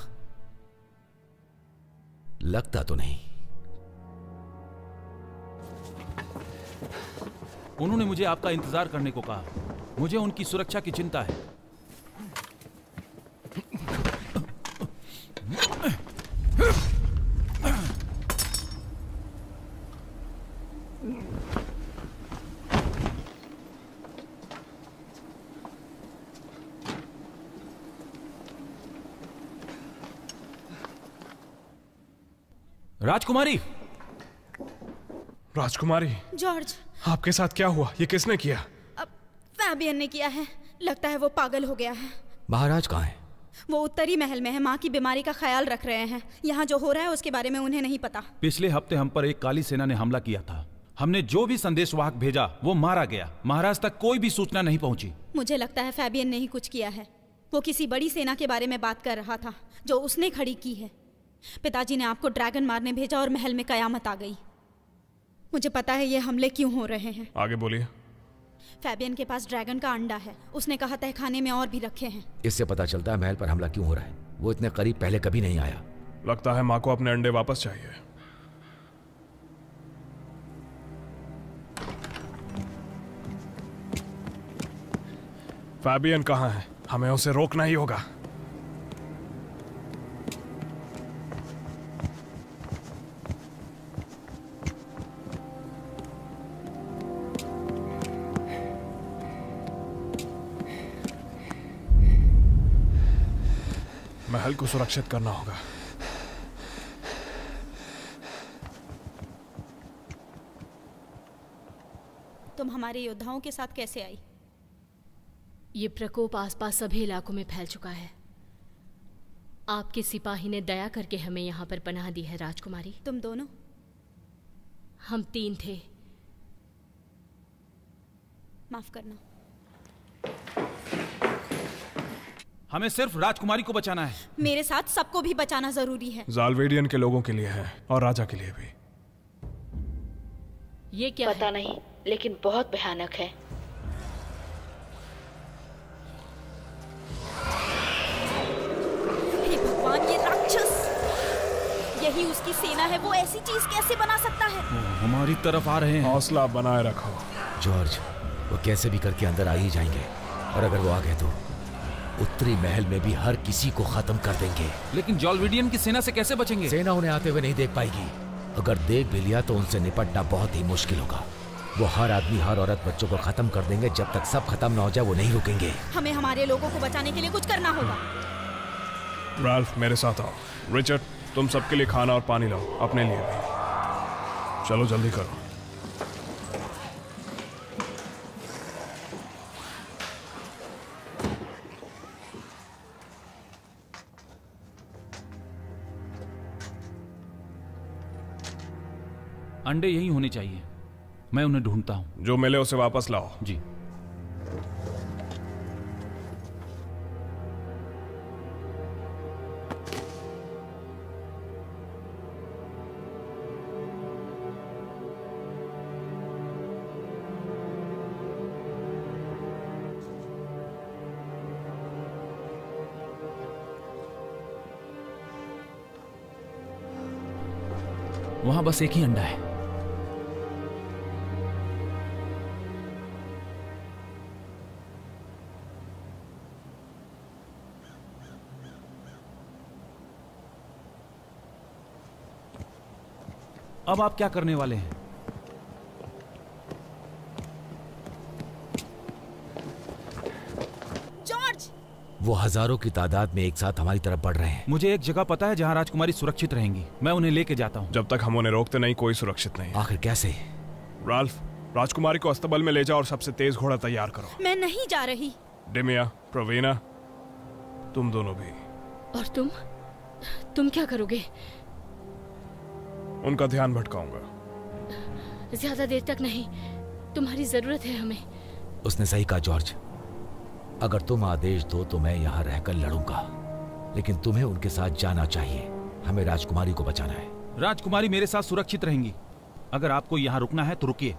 लगता तो नहीं। उन्होंने मुझे आपका इंतजार करने को कहा। मुझे उनकी सुरक्षा की चिंता है। राजकुमारी। राजकुमारी। जॉर्ज, आपके साथ क्या हुआ? ये किसने किया? अब फैबियन ने किया है। लगता है वो पागल हो गया है। महाराज कहाँ हैं? वो उत्तरी महल में है, माँ की बीमारी का ख्याल रख रहे हैं। यहाँ जो हो रहा है उसके बारे में उन्हें नहीं पता। पिछले हफ्ते हम पर एक काली सेना ने हमला किया था। हमने जो भी संदेशवाहक भेजा वो मारा गया। महाराज तक कोई भी सूचना नहीं पहुंची। मुझे लगता है फैबियन ने ही कुछ किया है। वो किसी बड़ी सेना के बारे में बात कर रहा था जो उसने खड़ी की है। पिताजी ने आपको ड्रैगन मारने भेजा और महल में कयामत आ गई। मुझे पता है ये हमले क्यों हो रहे हैं। आगे बोलिए। फैबियन के पास ड्रैगन का अंडा है। उसने कहा तहखाने में और भी रखे हैं। इससे पता चलता है महल पर हमला क्यों हो रहा है। वो इतने करीब पहले कभी नहीं आया। लगता है माँ को अपने अंडे वापस चाहिए। फैबियन कहाँ है? हमें उसे रोकना ही होगा। महल को सुरक्षित करना होगा। तुम हमारे योद्धाओं के साथ कैसे आई? ये प्रकोप आसपास सभी इलाकों में फैल चुका है। आपके सिपाही ने दया करके हमें यहाँ पर पनाह दी है राजकुमारी। तुम दोनों? हम 3 थे। माफ करना। हमें सिर्फ राजकुमारी को बचाना है। मेरे साथ सबको भी बचाना जरूरी है। ज़ालवेडियन के लोगों के लिए है और राजा के लिए भी। ये क्या पता है? नहीं, लेकिन बहुत भयानक है। हे भगवान, ये राक्षस! यही उसकी सेना है। वो ऐसी चीज कैसे बना सकता है? हमारी तरफ आ रहे हैं। हौसला बनाए रखो। जॉर्ज, वो कैसे भी करके अंदर आ ही जाएंगे, और अगर वो आ गए तो उत्तरी महल में भी हर किसी को खत्म कर देंगे। लेकिन जॉलविडियन की सेना से कैसे बचेंगे? सेना उन्हें आते हुए नहीं देख पाएगी। अगर देख भी लिया तो उनसे निपटना बहुत ही मुश्किल होगा। वो हर आदमी, हर औरत, बच्चों को खत्म कर देंगे। जब तक सब खत्म ना हो जाए वो नहीं रुकेंगे। हमें हमारे लोगों को बचाने के लिए कुछ करना होगा। राल्फ, मेरे साथ आओ। रिचर्ड, तुम सबके लिए खाना और पानी लाओ, अपने लिए भी। चलो जल्दी करो। अंडे यही होने चाहिए। मैं उन्हें ढूंढता हूं। जो मिले उसे वापस लाओ। जी। वहां बस एक ही अंडा है। अब आप क्या करने वाले हैं? जॉर्ज! वो हजारों की तादाद में एक साथ हमारी तरफ बढ़ रहे हैं। मुझे एक जगह पता है जहां राजकुमारी सुरक्षित रहेंगी। मैं उन्हें लेके जाता हूं। जब तक हम उन्हें रोकते नहीं, कोई सुरक्षित नहीं। आखिर कैसे? राल्फ, राजकुमारी को अस्तबल में ले जाओ और सबसे तेज घोड़ा तैयार करो। मैं नहीं जा रही। डिमिया, प्रवीणा, तुम दोनों भी। और तुम क्या करोगे? उनका ध्यान भटकाऊंगा। ज्यादा देर तक नहीं, तुम्हारी जरूरत है हमें। उसने सही कहा जॉर्ज। अगर तुम आदेश दो तो मैं यहाँ रहकर लड़ूंगा, लेकिन तुम्हें उनके साथ जाना चाहिए। हमें राजकुमारी को बचाना है। राजकुमारी मेरे साथ सुरक्षित रहेंगी। अगर आपको यहाँ रुकना है तो रुकिए।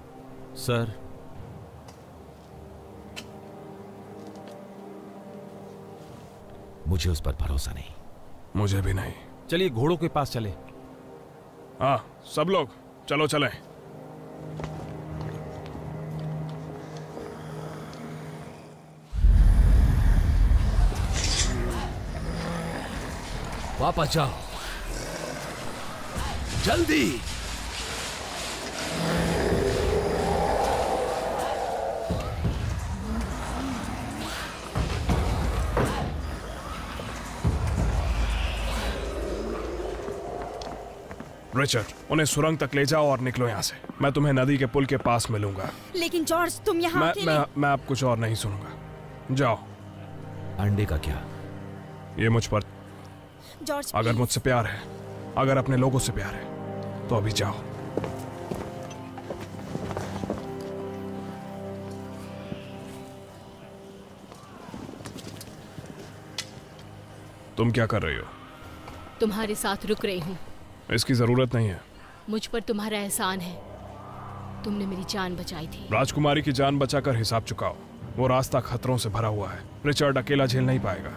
सर, मुझे उस पर भरोसा नहीं। मुझे भी नहीं। चलिए घोड़ों के पास चले। हाँ, सब लोग चलो चलें। वापस जाओ, जल्दी। रिचर्ड, उन्हें सुरंग तक ले जाओ और निकलो यहाँ से। मैं तुम्हें नदी के पुल के पास मिलूंगा। लेकिन जॉर्ज, तुम यहाँ मैं अब कुछ और नहीं सुनूंगा। जाओ। अंडे का क्या? ये मुझ पर जॉर्ज, अगर मुझसे प्यार है, अगर अपने लोगों से प्यार है, तो अभी जाओ। तुम क्या कर रही हो? तुम्हारे साथ रुक रही हूँ। इसकी जरूरत नहीं है। मुझ पर तुम्हारा एहसान है। तुमने मेरी जान बचाई थी। राजकुमारी की जान बचाकर हिसाब चुकाओ। वो रास्ता खतरों से भरा हुआ है। रिचर्ड अकेला झेल नहीं पाएगा।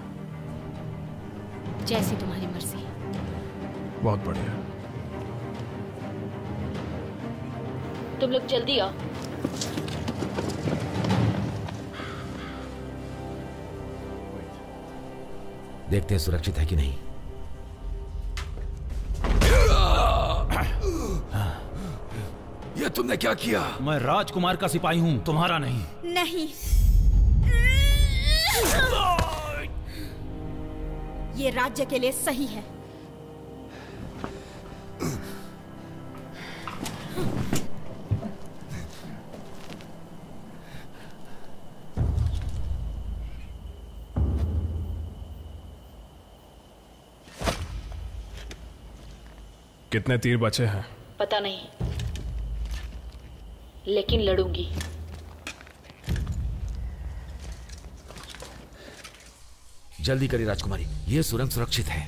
जैसी तुम्हारी मर्जी। बहुत बढ़िया। तुम लोग जल्दी आओ। देखते हैं सुरक्षित है कि नहीं। ये तुमने क्या किया? मैं राजकुमार का सिपाही हूं, तुम्हारा नहीं। नहीं, ये राज्य के लिए सही है। कितने तीर बचे हैं? पता नहीं, लेकिन लड़ूंगी। जल्दी करिए राजकुमारी, ये सुरंग सुरक्षित है।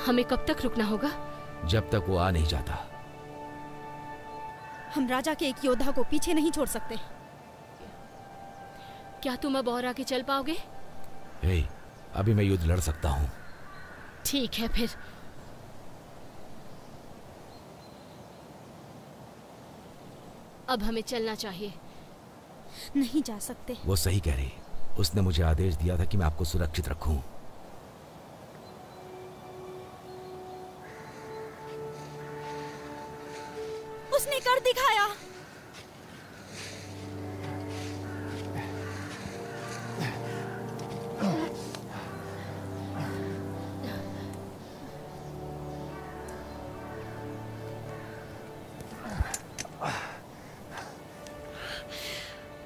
हमें कब तक रुकना होगा? जब तक वो आ नहीं जाता। हम राजा के एक योद्धा को पीछे नहीं छोड़ सकते। क्या तुम अब और आगे चल पाओगे? हे, अभी मैं युद्ध लड़ सकता हूँ। ठीक है फिर। अब हमें चलना चाहिए। नहीं जा सकते। वो सही कह रही। उसने मुझे आदेश दिया था कि मैं आपको सुरक्षित रखूं। उसने कर दिखाया।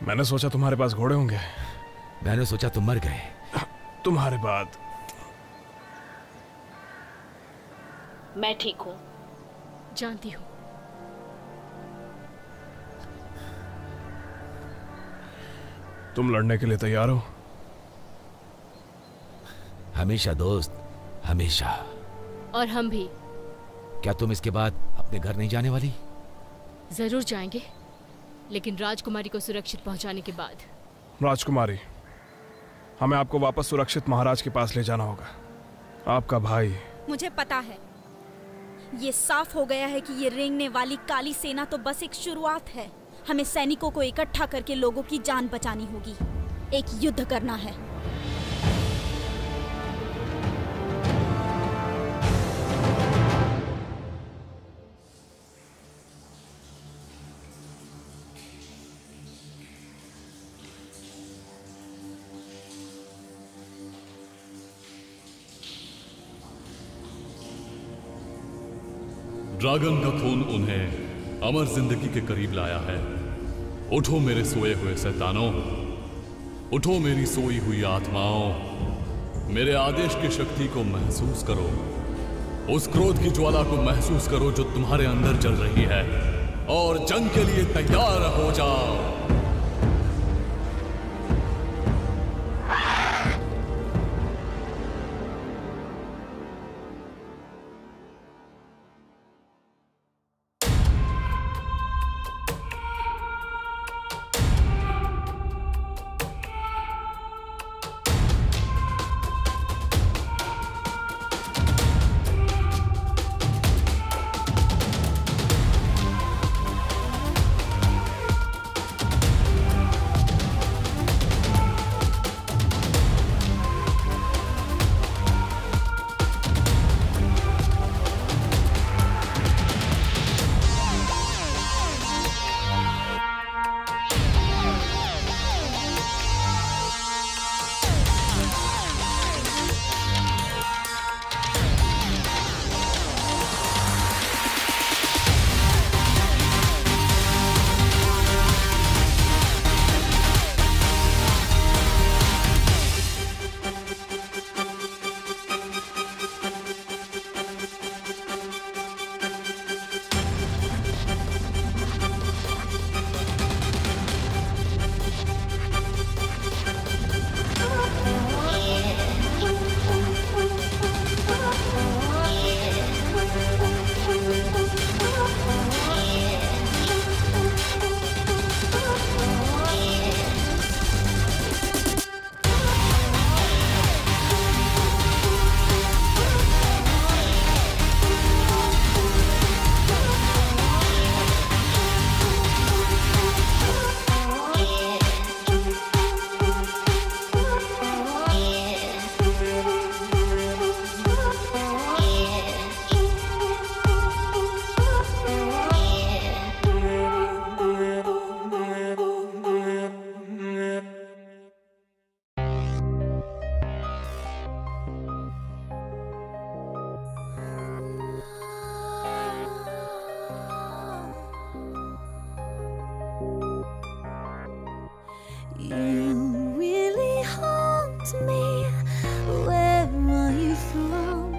मैंने सोचा तुम्हारे पास घोड़े होंगे। मैंने सोचा तुम मर गए। तुम्हारे बाद। मैं ठीक हूँ। जानती हूँ। तुम लड़ने के लिए तैयार हो? हमेशा दोस्त, हमेशा। और हम भी। क्या तुम इसके बाद अपने घर नहीं जाने वाली? जरूर जाएंगे, लेकिन राजकुमारी को सुरक्षित पहुंचाने के बाद। राजकुमारी, हमें आपको वापस सुरक्षित महाराज के पास ले जाना होगा। आपका भाई। मुझे पता है। ये साफ हो गया है कि ये रेंगने वाली काली सेना तो बस एक शुरुआत है। हमें सैनिकों को इकट्ठा करके लोगों की जान बचानी होगी। एक युद्ध करना है। ड्रैगन का खून उन्हें अमर जिंदगी के करीब लाया है। उठो मेरे सोए हुए शैतानों, उठो मेरी सोई हुई आत्माओं। मेरे आदेश की शक्ति को महसूस करो। उस क्रोध की ज्वाला को महसूस करो जो तुम्हारे अंदर जल रही है, और जंग के लिए तैयार हो जाओ। You really haunt me. Where are you from?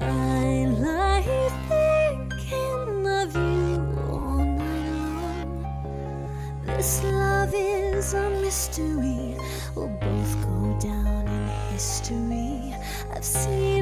I lie thinking of you all night long. This love is a mystery. We'll both go down in history. I've seen